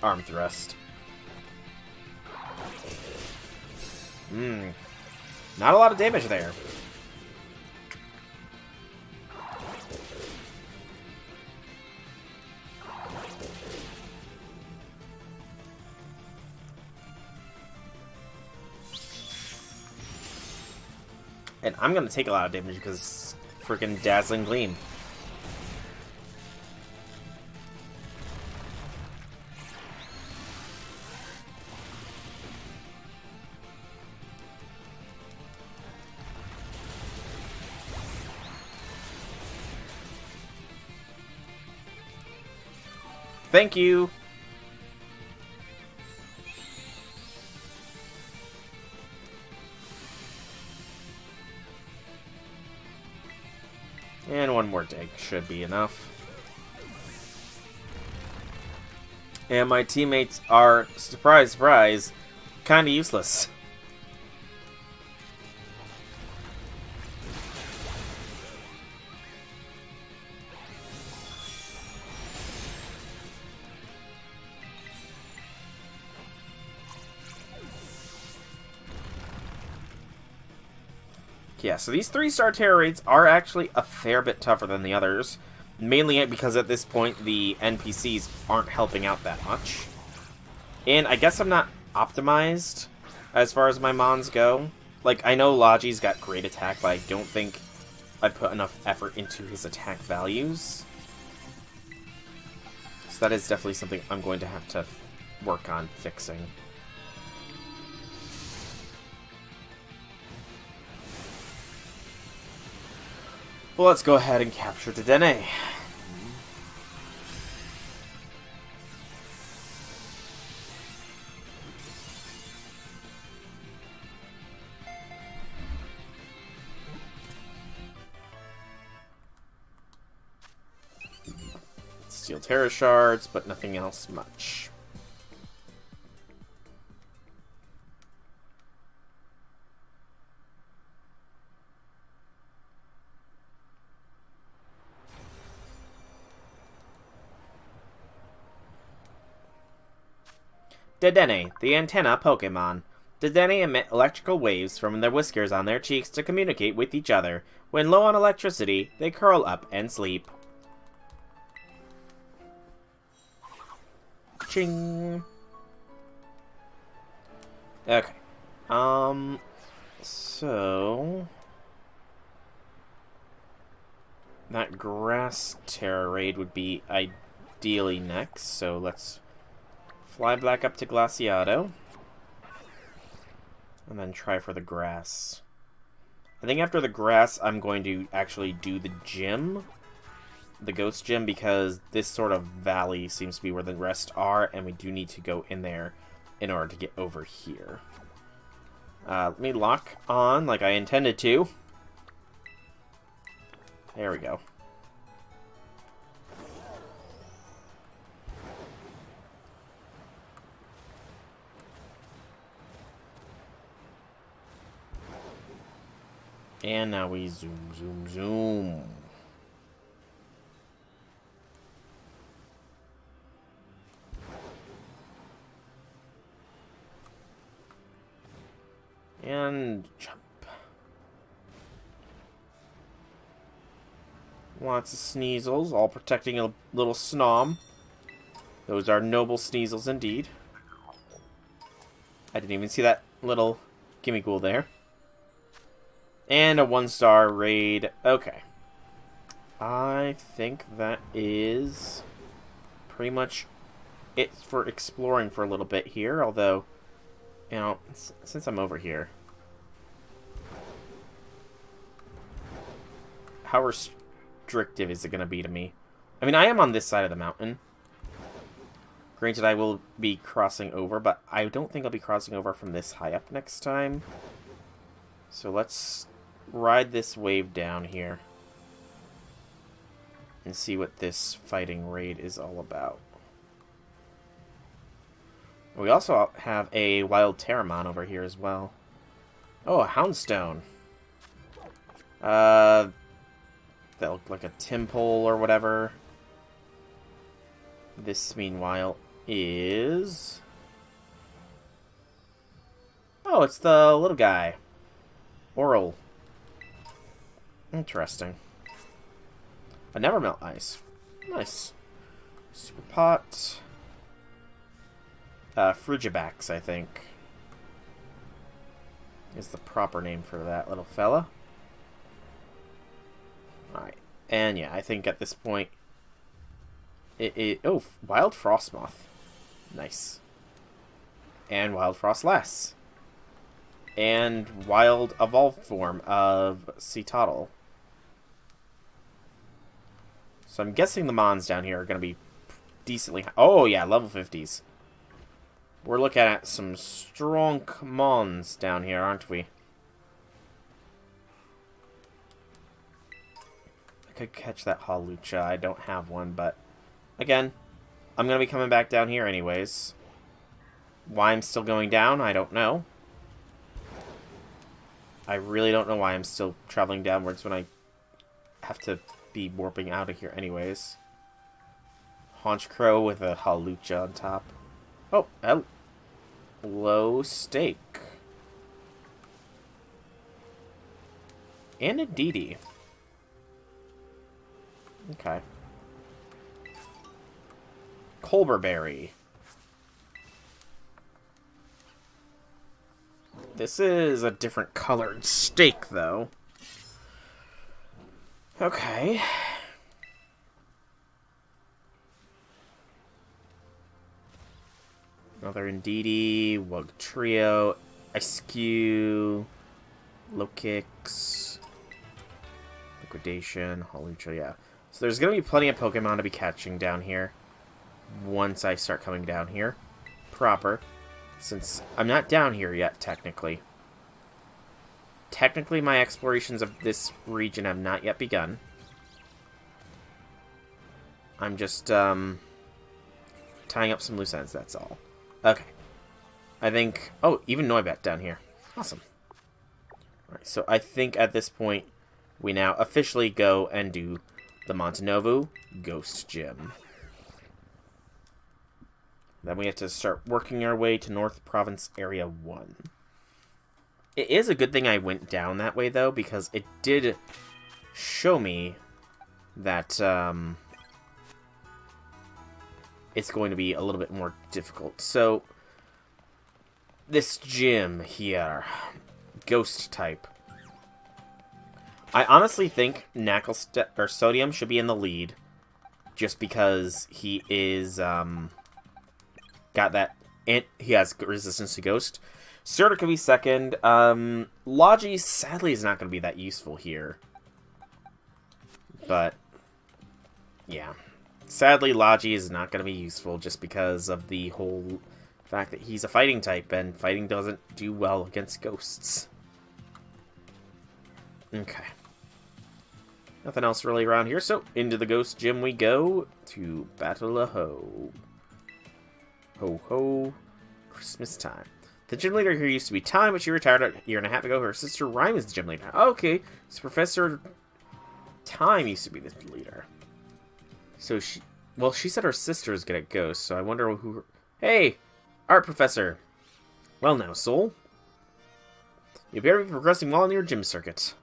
Arm thrust. Not a lot of damage there. And I'm gonna take a lot of damage because freaking Dazzling Gleam. Thank you! And one more dig should be enough. And my teammates are, surprise, surprise, kinda useless. Yeah, so these 3-star Terra Raids are actually a fair bit tougher than the others. Mainly because at this point, the NPCs aren't helping out that much. And I guess I'm not optimized as far as my Mons go. Like, I know Logi's got great attack, but I don't think I put enough effort into his attack values. So that is definitely something I'm going to have to work on fixing. Well, let's go ahead and capture Dedenne. Steal Terra Shards, but nothing else much. Dedenne, the antenna Pokemon. Dedenne emit electrical waves from their whiskers on their cheeks to communicate with each other. When low on electricity, they curl up and sleep. Ching. Okay. So that grass terror raid would be ideally next, so let's fly back up to Glaciado and then try for the grass. I think after the grass, I'm going to actually do the gym, the ghost gym, because this sort of valley seems to be where the rest are, and we do need to go in there in order to get over here. Let me lock on like I intended to. There we go. And now we zoom, zoom, zoom. And jump. Lots of Sneasels, all protecting a little Snom. Those are noble Sneasels indeed. I didn't even see that little gimmighoul there. And a 1-star raid. Okay. I think that is pretty much it for exploring for a little bit here, although, you know, since I'm over here, how restrictive is it going to be to me? I mean, I am on this side of the mountain. Granted, I will be crossing over, but I don't think I'll be crossing over from this high up next time. So let's ride this wave down here and see what this fighting raid is all about. We also have a wild Terramon over here as well. Oh, a Houndstone. That looked like a Timpole or whatever. This, meanwhile, is... Oh, it's the little guy. Oral. Interesting. A Never Melt Ice. Nice. Super Pot. Frigibax, I think, is the proper name for that little fella. Alright. And yeah, I think at this point oh, Wild Frostmoth. Nice. And Wild Frostlass. And Wild Evolved form of Citadel. So I'm guessing the Mons down here are going to be decently high. Oh yeah, level 50s. We're looking at some strong Mons down here, aren't we? I could catch that Hawlucha. I don't have one, but again, I'm going to be coming back down here anyways. Why I'm still going down, I don't know. I really don't know why I'm still traveling downwards when I have to be warping out of here anyways. Haunch Crow with a Hawlucha on top. Oh, low stake. And a Didi. Okay. Colberberry. This is a different colored stake, though. Okay. Another Indeedee, Wugtrio, Ice-Q, Lokix, Liquidation, Hawlucha, yeah. So there's going to be plenty of Pokemon to be catching down here once I start coming down here proper, since I'm not down here yet, technically. Technically, my explorations of this region have not yet begun. I'm just, tying up some loose ends, that's all. Okay. I think... Oh, even Noibat down here. Awesome. Alright, so I think at this point, we now officially go and do the Montanovu Ghost Gym. Then we have to start working our way to North Province Area 1. It is a good thing I went down that way, though, because it did show me that it's going to be a little bit more difficult. So, this gym here, Ghost type. I honestly think Sodium should be in the lead, just because he is got that. He has resistance to Ghost. Surtur could be second. Logi sadly is not going to be that useful here, but yeah, sadly Logi is not going to be useful just because of the whole fact that he's a fighting type, and fighting doesn't do well against ghosts. Okay. Nothing else really around here, so into the ghost gym we go to battle a ho. Ho ho. Christmas time. The gym leader here used to be Time, but she retired a year and a half ago. Her sister Rhyme is the gym leader. Okay, so Professor Time used to be the leader. So she said her sister is good at ghosts, so I wonder who... Hey! Art Professor! Well now, Soul. You appear to be progressing well in your gym circuit.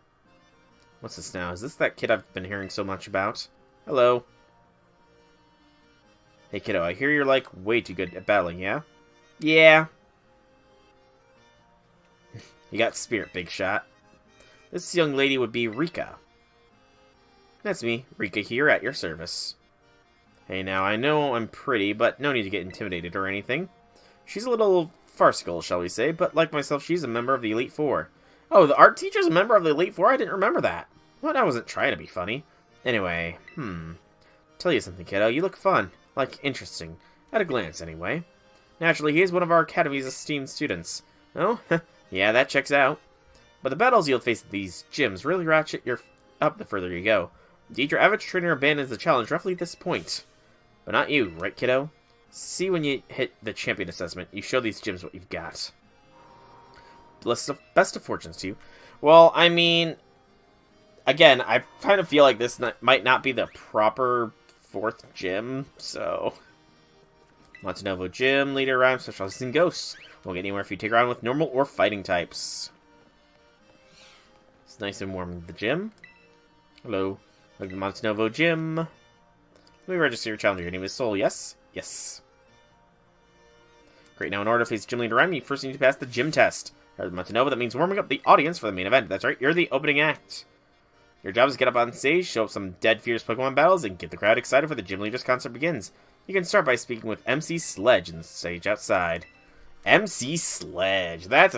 What's this now? Is this that kid I've been hearing so much about? Hello. Hey kiddo, I hear you're like way too good at battling, yeah? Yeah. You got spirit, big shot. This young lady would be Rika. That's me, Rika here at your service. Hey now, I know I'm pretty, but no need to get intimidated or anything. She's a little farcical, shall we say, but like myself, she's a member of the Elite Four. Oh, the art teacher's a member of the Elite Four? I didn't remember that. What? I wasn't trying to be funny. Anyway, tell you something, kiddo. You look fun. Like, interesting. At a glance, anyway. Naturally, he is one of our Academy's esteemed students. Oh? Yeah, that checks out. But the battles you'll face at these gyms really ratchet your up the further you go. Indeed, your average trainer abandons the challenge roughly at this point. But not you, right, kiddo? See when you hit the champion assessment, you show these gyms what you've got. Best of fortunes to you. Well, I mean, again, I kind of feel like this might not be the proper 4th gym, so... Montenovo Gym, leader Rhyme, specializes in ghosts. Won't get anywhere if you take her on with normal or fighting types. It's nice and warm in the gym. Hello. Welcome to Montenovo Gym. Let me register your challenger. Your name is Soul, yes? Yes. Great, now in order to face Gym Leader Rhyme, you first need to pass the gym test. Montenovo, that means warming up the audience for the main event. That's right, you're the opening act. Your job is to get up on stage, show up some dead fierce Pokemon battles, and get the crowd excited for the Gym Leader's concert begins. You can start by speaking with MC Sledge in the stage outside. MC Sledge. That's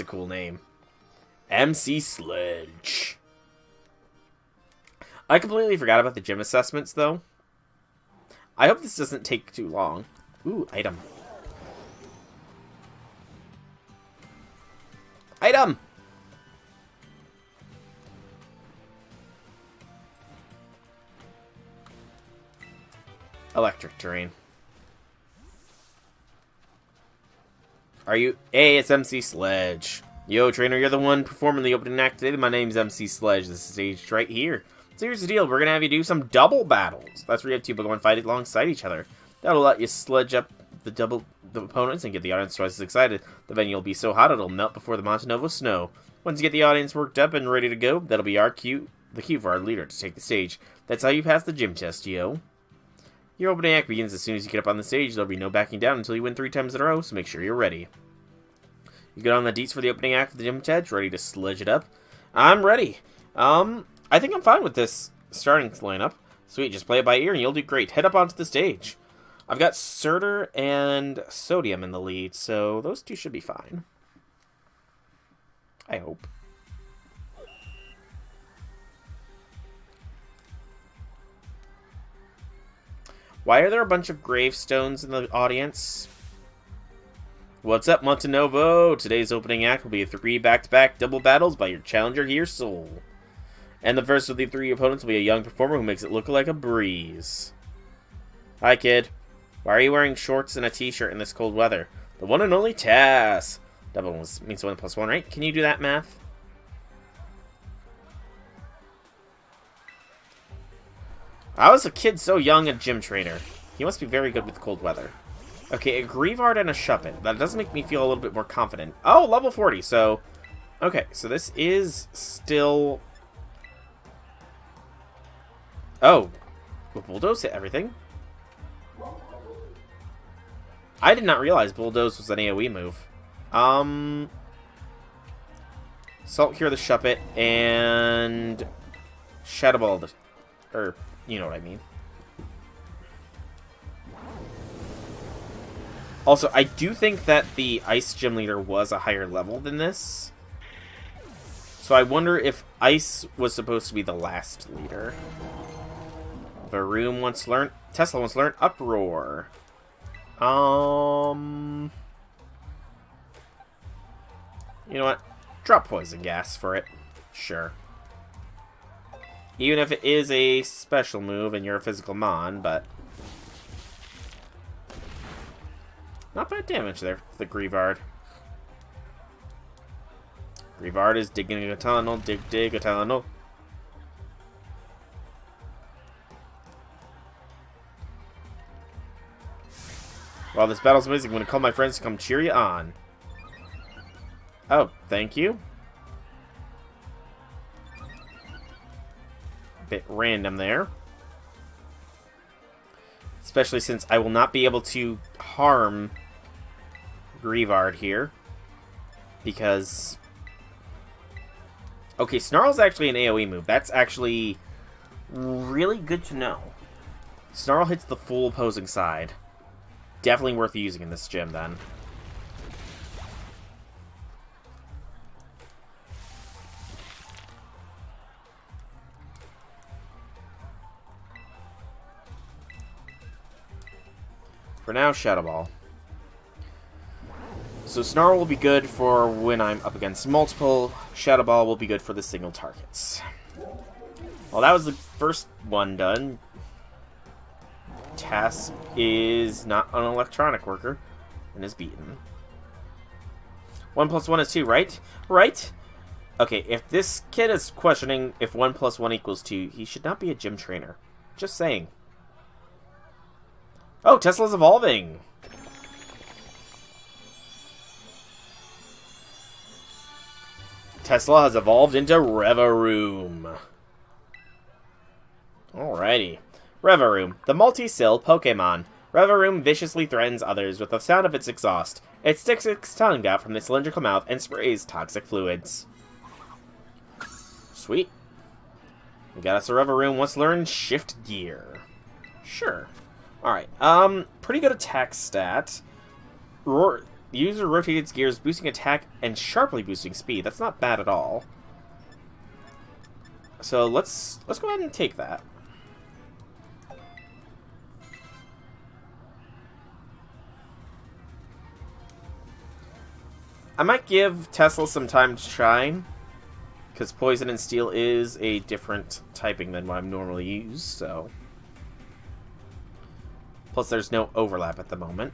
a cool name. MC Sledge. I completely forgot about the gym assessments, though. I hope this doesn't take too long. Ooh, item. Item! Electric terrain. Are you... Hey, it's MC Sledge. Yo, trainer, you're the one performing the opening act today. My name's MC Sledge. This is staged right here. So here's the deal. We're going to have you do some double battles. That's where you have 2 Pokemon fight alongside each other. That'll let you sledge up the opponents and get the audience twice as excited. The venue will be so hot it'll melt before the Montenovo snow. Once you get the audience worked up and ready to go, that'll be the cue for our leader to take the stage. That's how you pass the gym test, yo. Your opening act begins as soon as you get up on the stage. There'll be no backing down until you win 3 times in a row, so make sure you're ready. You get on the deets for the opening act of the gym test, ready to sledge it up? I'm ready. I think I'm fine with this starting lineup. Sweet, just play it by ear and you'll do great. Head up onto the stage. I've got Surtur and Sodium in the lead, so those 2 should be fine. I hope. Why are there a bunch of gravestones in the audience? What's up, Montenovo? Today's opening act will be 3 back-to-back double battles by your challenger here, Soul. And the first of the 3 opponents will be a young performer who makes it look like a breeze. Hi, kid. Why are you wearing shorts and a t-shirt in this cold weather? The one and only Tass. Double means 1 plus 1, right? Can you do that math? I was a kid so young, a gym trainer. He must be very good with cold weather. Okay, a Grievard and a Shuppet. That does make me feel a little bit more confident. Oh, level 40, so... Okay, so this is still... Oh. Will Bulldoze hit everything? I did not realize Bulldoze was an AoE move. Salt Cure the Shuppet, and... Shadow Ball the... Or, you know what I mean. Also, I do think that the Ice Gym Leader was a higher level than this. So I wonder if Ice was supposed to be the last leader. Varoom wants to learn... Tesla wants to learn Uproar. You know what? Drop Poison Gas for it. Sure. Even if it is a special move and you're a physical mon, but... Not bad damage there for the Grievard. Grievard is digging a tunnel, dig a tunnel. While this battle's amazing, I'm going to call my friends to come cheer you on. Oh, thank you. Bit random there. Especially since I will not be able to harm Grievard here. Because... Okay, Snarl's actually an AoE move. That's actually really good to know. Snarl hits the full opposing side. Definitely worth using in this gym, then. For now, Shadow Ball. So Snarl will be good for when I'm up against multiple. Shadow Ball will be good for the single targets. Well, that was the first one done. Task is not an electronic worker and is beaten. 1 + 1 is 2, right? Right? Okay, if this kid is questioning if 1 + 1 = 2, he should not be a gym trainer. Just saying. Oh, Tesla's evolving! Tesla has evolved into Revaroom. Alrighty. Revaroom, the multi-sill Pokemon. Revaroom viciously threatens others with the sound of its exhaust. It sticks its tongue out from its cylindrical mouth and sprays toxic fluids. Sweet. We got us a Revaroom. Let's learn Shift Gear. Sure. Alright, pretty good attack stat. The user rotates its gears, boosting attack and sharply boosting speed. That's not bad at all. So let's go ahead and take that. I might give Tesla some time to shine, because Poison and Steel is a different typing than what I'm normally used, so... Plus, there's no overlap at the moment.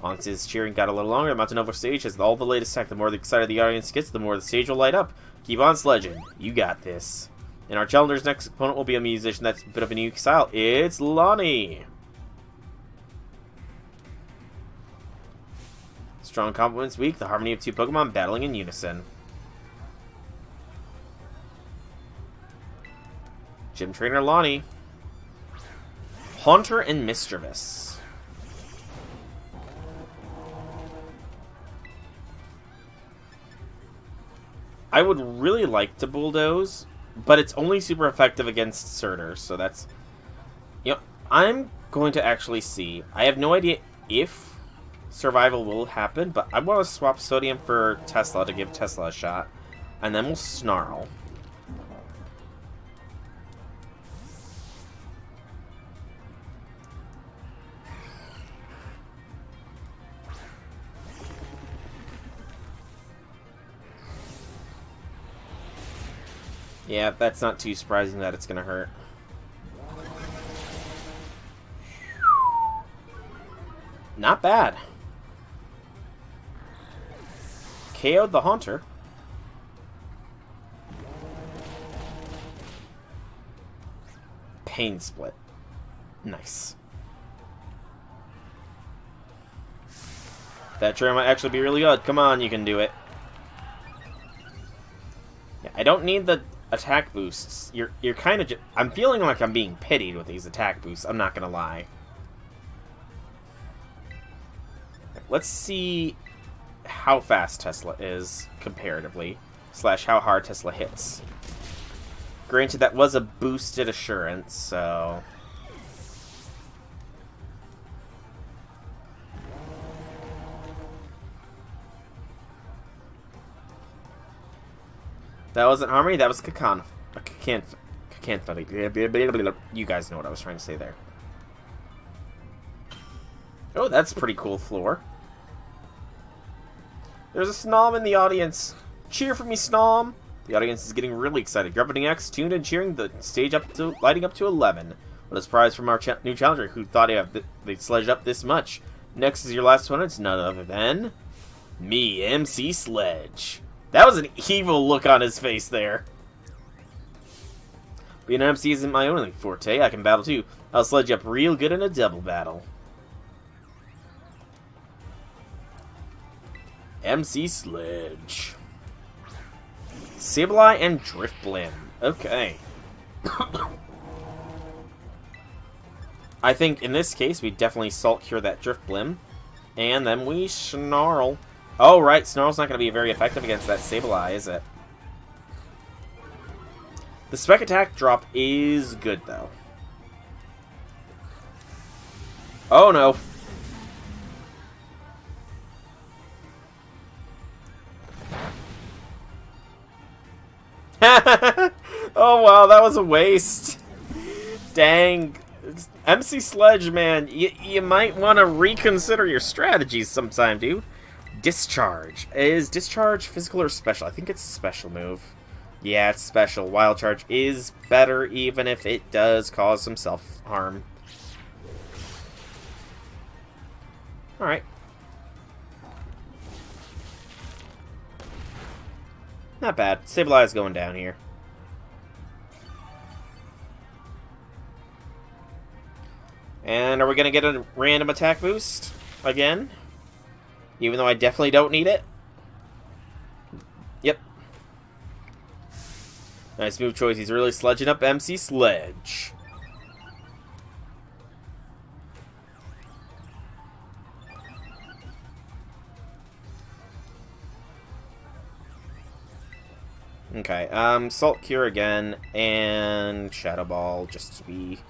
Audience's cheering got a little longer. The Mountain Over stage has all the latest tech. The more excited the audience gets, the more the stage will light up. Keep on sledging. You got this. And our challenger's next opponent will be a musician that's a bit of a unique style. It's Lonnie. Strong compliments weak. The harmony of two Pokemon battling in unison. Gym Trainer Lonnie. Haunter and Mischievous. I would really like to Bulldoze, but it's only super effective against Surtur, so that's... You know, I'm going to actually see. I have no idea if survival will happen, but I want to swap Sodium for Tesla to give Tesla a shot, and then we'll Snarl. Yeah, that's not too surprising that it's going to hurt. Not bad. KO'd the Haunter. Pain Split. Nice. That tray might actually be really good. Come on, you can do it. Yeah, I don't need the attack boosts. You're kind of I'm feeling like I'm being pitied with these attack boosts. I'm not gonna lie. Let's see how fast Tesla is comparatively, / how hard Tesla hits. Granted, that was a boosted assurance, so... That wasn't Harmony, that was Cacanth. You guys know what I was trying to say there. Oh, that's a pretty cool floor. There's a Snom in the audience. Cheer for me, Snom! The audience is getting really excited. Grumping X tuned and cheering the stage lighting up to 11. What a surprise from our new challenger, who thought they'd sledged up this much. Next is your last one. It's none other than... me, MC Sledge. That was an evil look on his face there. Being an MC isn't my only forte. I can battle too. I'll sledge up real good in a double battle. MC Sledge. Sableye and Driftblim. Okay. I think in this case we definitely Salt Cure that Driftblim. And then we Snarl. Oh, right. Snarl's not going to be very effective against that Sableye, is it? The Spec Attack drop is good, though. Oh, no. Oh, wow. That was a waste. Dang. MC Sledge, man. You might want to reconsider your strategies sometime, dude. Discharge. Is Discharge physical or special? I think it's a special move. Yeah, it's special. Wild Charge is better, even if it does cause some self-harm. Alright. Not bad. Sableye is going down here. And are we going to get a random attack boost again? Even though I definitely don't need it. Yep. Nice move choice. He's really sledging up MC Sledge. Okay, Salt Cure again, and Shadow Ball, just to be...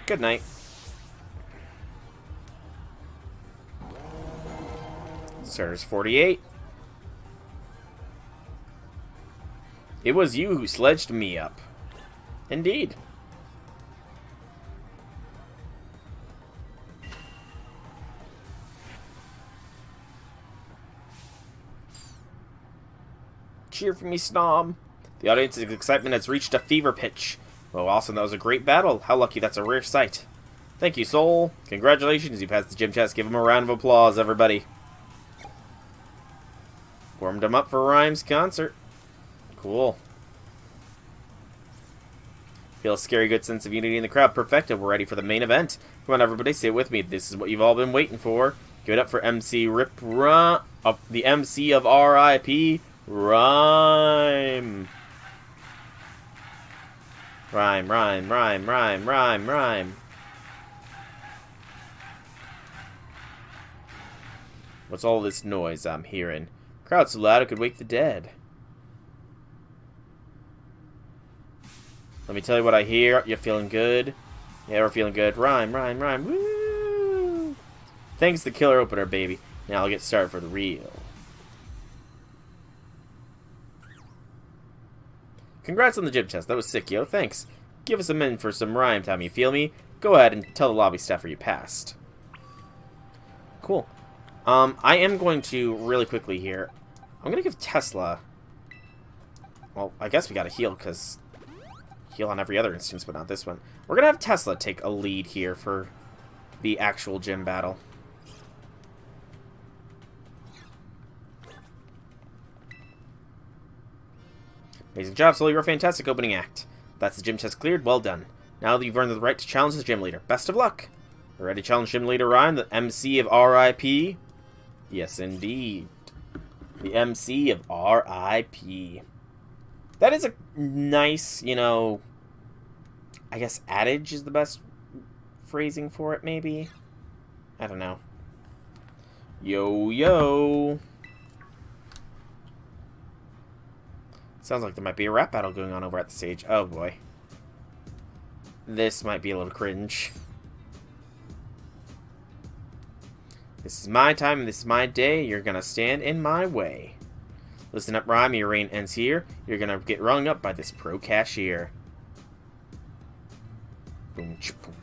Good night. Starters 48. It was you who sledged me up. Indeed. Cheer for me, Snom. The audience's excitement has reached a fever pitch. Well, awesome, that was a great battle. How lucky, that's a rare sight. Thank you, Soul. Congratulations, you passed the gym test. Give him a round of applause, everybody. Warmed him up for Rhyme's concert. Cool. Feel a scary good sense of unity in the crowd. Perfecto, we're ready for the main event. Come on, everybody, say it with me. This is what you've all been waiting for. Give it up for MC the MC of RIP, Rhyme. Rhyme, rhyme, rhyme, rhyme, rhyme, rhyme. What's all this noise I'm hearing? Crowd so loud it could wake the dead. Let me tell you what I hear. You're feeling good? Yeah, we're feeling good. Rhyme, rhyme, rhyme. Woo! Thanks the killer opener, baby. Now I'll get started for the real. Congrats on the gym test. That was sick, yo. Thanks. Give us a minute for some rhyme time. You feel me? Go ahead and tell the lobby staffer you passed. Cool. I am going to, really quickly here, I'm going to give Tesla... Well, I guess we got to heal, because... Heal on every other instance, but not this one. We're going to have Tesla take a lead here for the actual gym battle. Amazing job, Soul. You're a fantastic opening act. That's the gym test cleared. Well done. Now that you've earned the right to challenge the gym leader. Best of luck! Ready to challenge gym leader Rhyme, the MC of RIP? Yes, indeed. The MC of RIP. That is a nice, you know, I guess adage is the best phrasing for it, maybe? I don't know. Yo, yo! Sounds like there might be a rap battle going on over at the stage. Oh, boy. This might be a little cringe. This is my time and this is my day. You're gonna stand in my way. Listen up, Rhyme. Your reign ends here. You're gonna get rung up by this pro cashier. Boom, boom.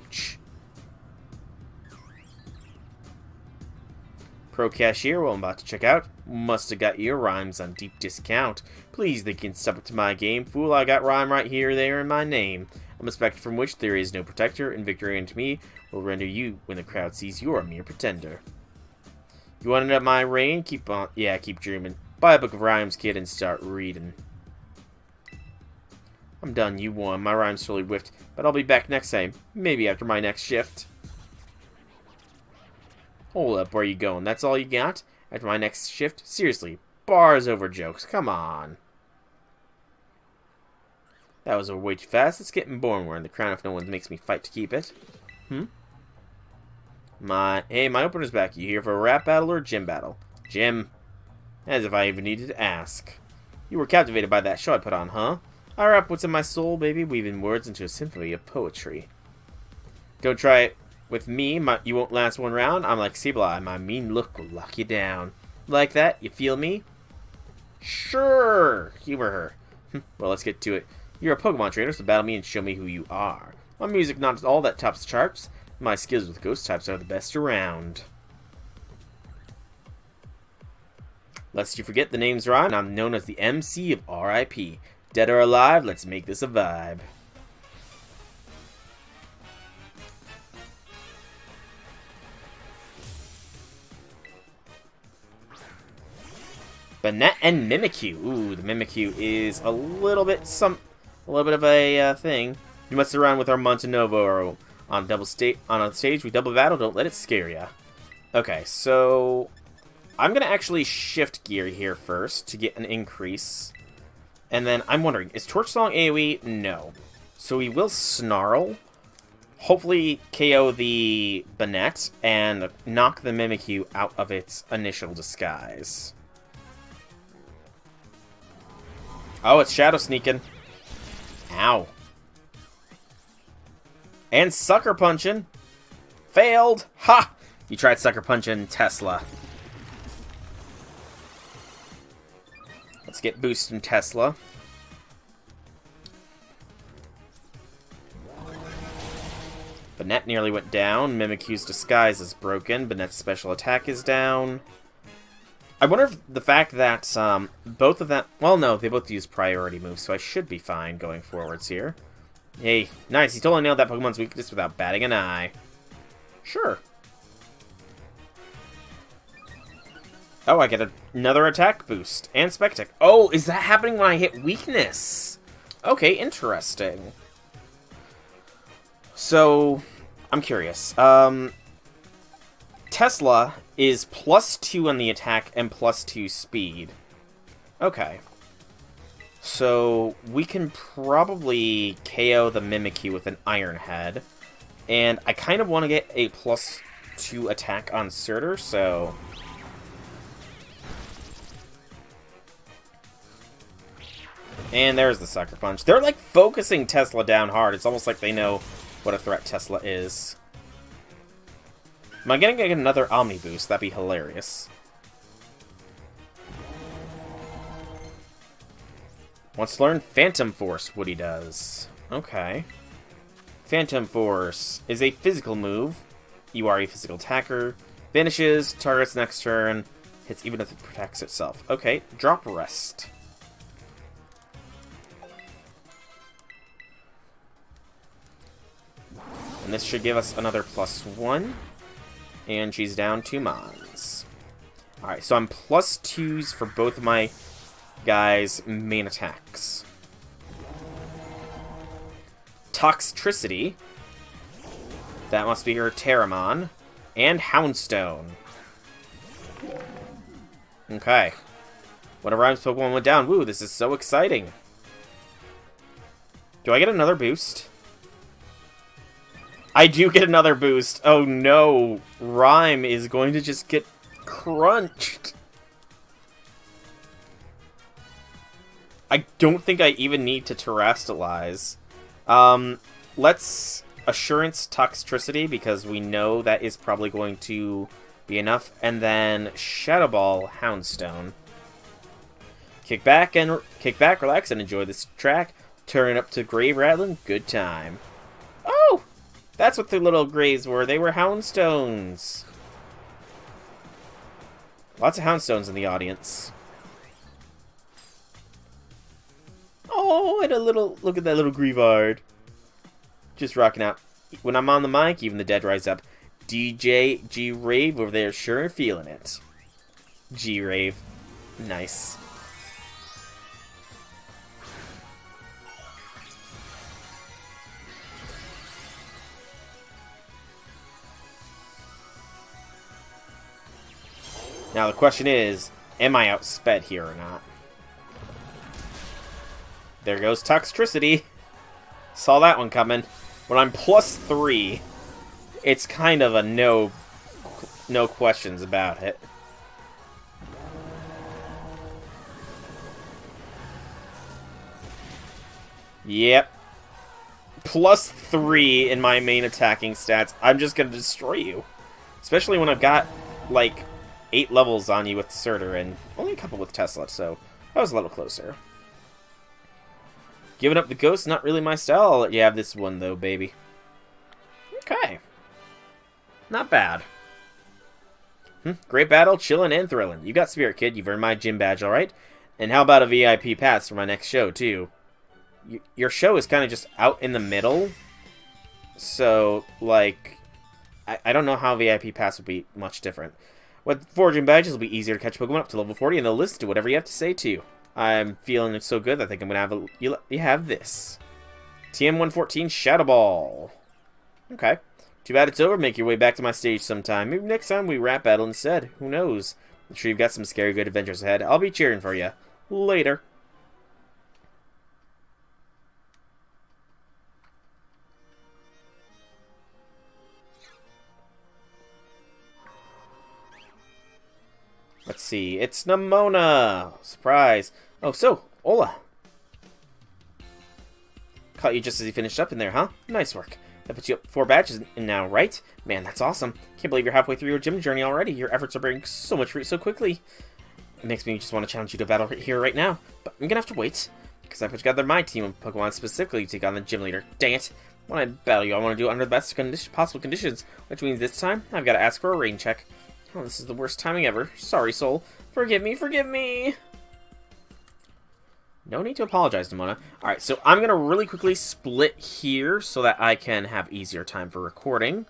Pro cashier, well, I'm about to check out. Must have got your rhymes on deep discount. Please, they can step up to my game. Fool, I got rhyme right here, there in my name. I'm a spectre from which there is no protector, and victory unto me will render you when the crowd sees you're a mere pretender. You want to end up my reign? Keep on, yeah, keep dreaming. Buy a book of rhymes, kid, and start reading. I'm done, you won. My rhyme's totally whiffed, but I'll be back next time. Maybe after my next shift. Hold up, where are you going? That's all you got? After my next shift? Seriously, bars over jokes. Come on. That was way too fast. It's getting boring wearing the crown if no one makes me fight to keep it. Hey, my opener's back. You here for a rap battle or a gym battle? Gym. As if I even needed to ask. You were captivated by that show I put on, huh? I rap what's in my soul, baby, weaving words into a symphony of poetry. Go try it. With me, you won't last one round. I'm like Sableye. My mean look will lock you down. Like that? You feel me? Sure. Humor her. Well, let's get to it. You're a Pokemon trainer, so battle me and show me who you are. My music not all that tops the charts. My skills with ghost types are the best around. Lest you forget, the name's Rhyme, and I'm known as the MC of RIP. Dead or alive, let's make this a vibe. Banette and Mimikyu. Ooh, the Mimikyu is a little bit of a thing. You must surround with our Montanovo on a stage. We double battle. Don't let it scare ya. Okay, so I'm gonna actually shift gear here first to get an increase, and then I'm wondering, is Torch Song AOE? No. So we will Snarl. Hopefully KO the Banette and knock the Mimikyu out of its initial disguise. Oh, it's Shadow Sneaking. Ow. And Sucker Punching. Failed. Ha! You tried Sucker Punching Tesla. Let's get boosting Tesla. Banette nearly went down. Mimikyu's disguise is broken. Banette's special attack is down. I wonder if the fact that both of them... Well, no, they both use priority moves, so I should be fine going forwards here. Hey, nice. He totally nailed that Pokemon's weakness without batting an eye. Sure. Oh, I get another attack boost. And Spectic. Oh, is that happening when I hit weakness? Okay, interesting. So, I'm curious. Tesla is +2 on the attack and +2 speed. Okay. So, we can probably KO the Mimikyu with an Iron Head. And I kind of want to get a +2 attack on Surtur, so... And there's the Sucker Punch. They're, like, focusing Tesla down hard. It's almost like they know what a threat Tesla is. Am I gonna get another Omni Boost? That'd be hilarious. Wants to learn Phantom Force, Woody does. Okay. Phantom Force is a physical move. You are a physical attacker. Vanishes, targets next turn, hits even if it protects itself. Okay, drop rest. And this should give us another +1. And she's down 2 Mons. Alright, so I'm +2s for both of my guys' main attacks. Toxtricity. That must be her Terramon. And Houndstone. Okay. One of Rhyme's Pokemon went down. Woo, this is so exciting. Do I get another boost? I do get another boost. Oh no. Rhyme is going to just get crunched. I don't think I even need to Terrastalize. Let's Assurance Toxtricity, because we know that is probably going to be enough. And then Shadow Ball Houndstone. Kick back, relax, and enjoy this track. Turn up to Grave Rattling, good time. Oh! That's what the little graves were. They were Houndstones. Lots of Houndstones in the audience. Oh, and a little... Look at that little Grievard. Just rocking out. When I'm on the mic, even the dead rise up. DJ G-Rave over there sure feeling it. G-Rave. Nice. Now the question is, am I outsped here or not? There goes Toxtricity. Saw that one coming. When I'm +3, it's kind of a no questions about it. Yep. +3 in my main attacking stats. I'm just gonna destroy you. Especially when I've got, like, 8 levels on you with Surtur, and only a couple with Tesla, so that was a little closer. Giving up the ghost, not really my style. I'll let you have this one, though, baby. Okay. Not bad. Great battle, chillin' and thrillin'. You got Spirit Kid, you've earned my gym badge, alright? And how about a VIP pass for my next show, too? Your show is kind of just out in the middle, so, like, I don't know how VIP pass would be much different. With 4 gym badges, it'll be easier to catch Pokemon up to level 40, and they'll listen to whatever you have to say, too. I'm feeling so good that I think I'm going to have you have this. TM114 Shadow Ball. Okay. Too bad it's over. Make your way back to my stage sometime. Maybe next time we rap battle instead. Who knows? I'm sure you've got some scary good adventures ahead. I'll be cheering for you. Later. Let's see. It's Nimona! Surprise. Oh, so, Ola. Caught you just as you finished up in there, huh? Nice work. That puts you up 4 badges in now, right? Man, that's awesome. Can't believe you're halfway through your gym journey already. Your efforts are bearing so much fruit so quickly. It makes me just want to challenge you to battle here right now. But I'm gonna have to wait, because I put together my team of Pokemon specifically to take on the gym leader. Dang it. When I battle you, I want to do it under the best possible conditions, which means this time, I've got to ask for a rain check. Oh, this is the worst timing ever. Sorry, Soul. Forgive me, forgive me! No need to apologize, Nimona. Alright, so I'm going to really quickly split here so that I can have easier time for recording.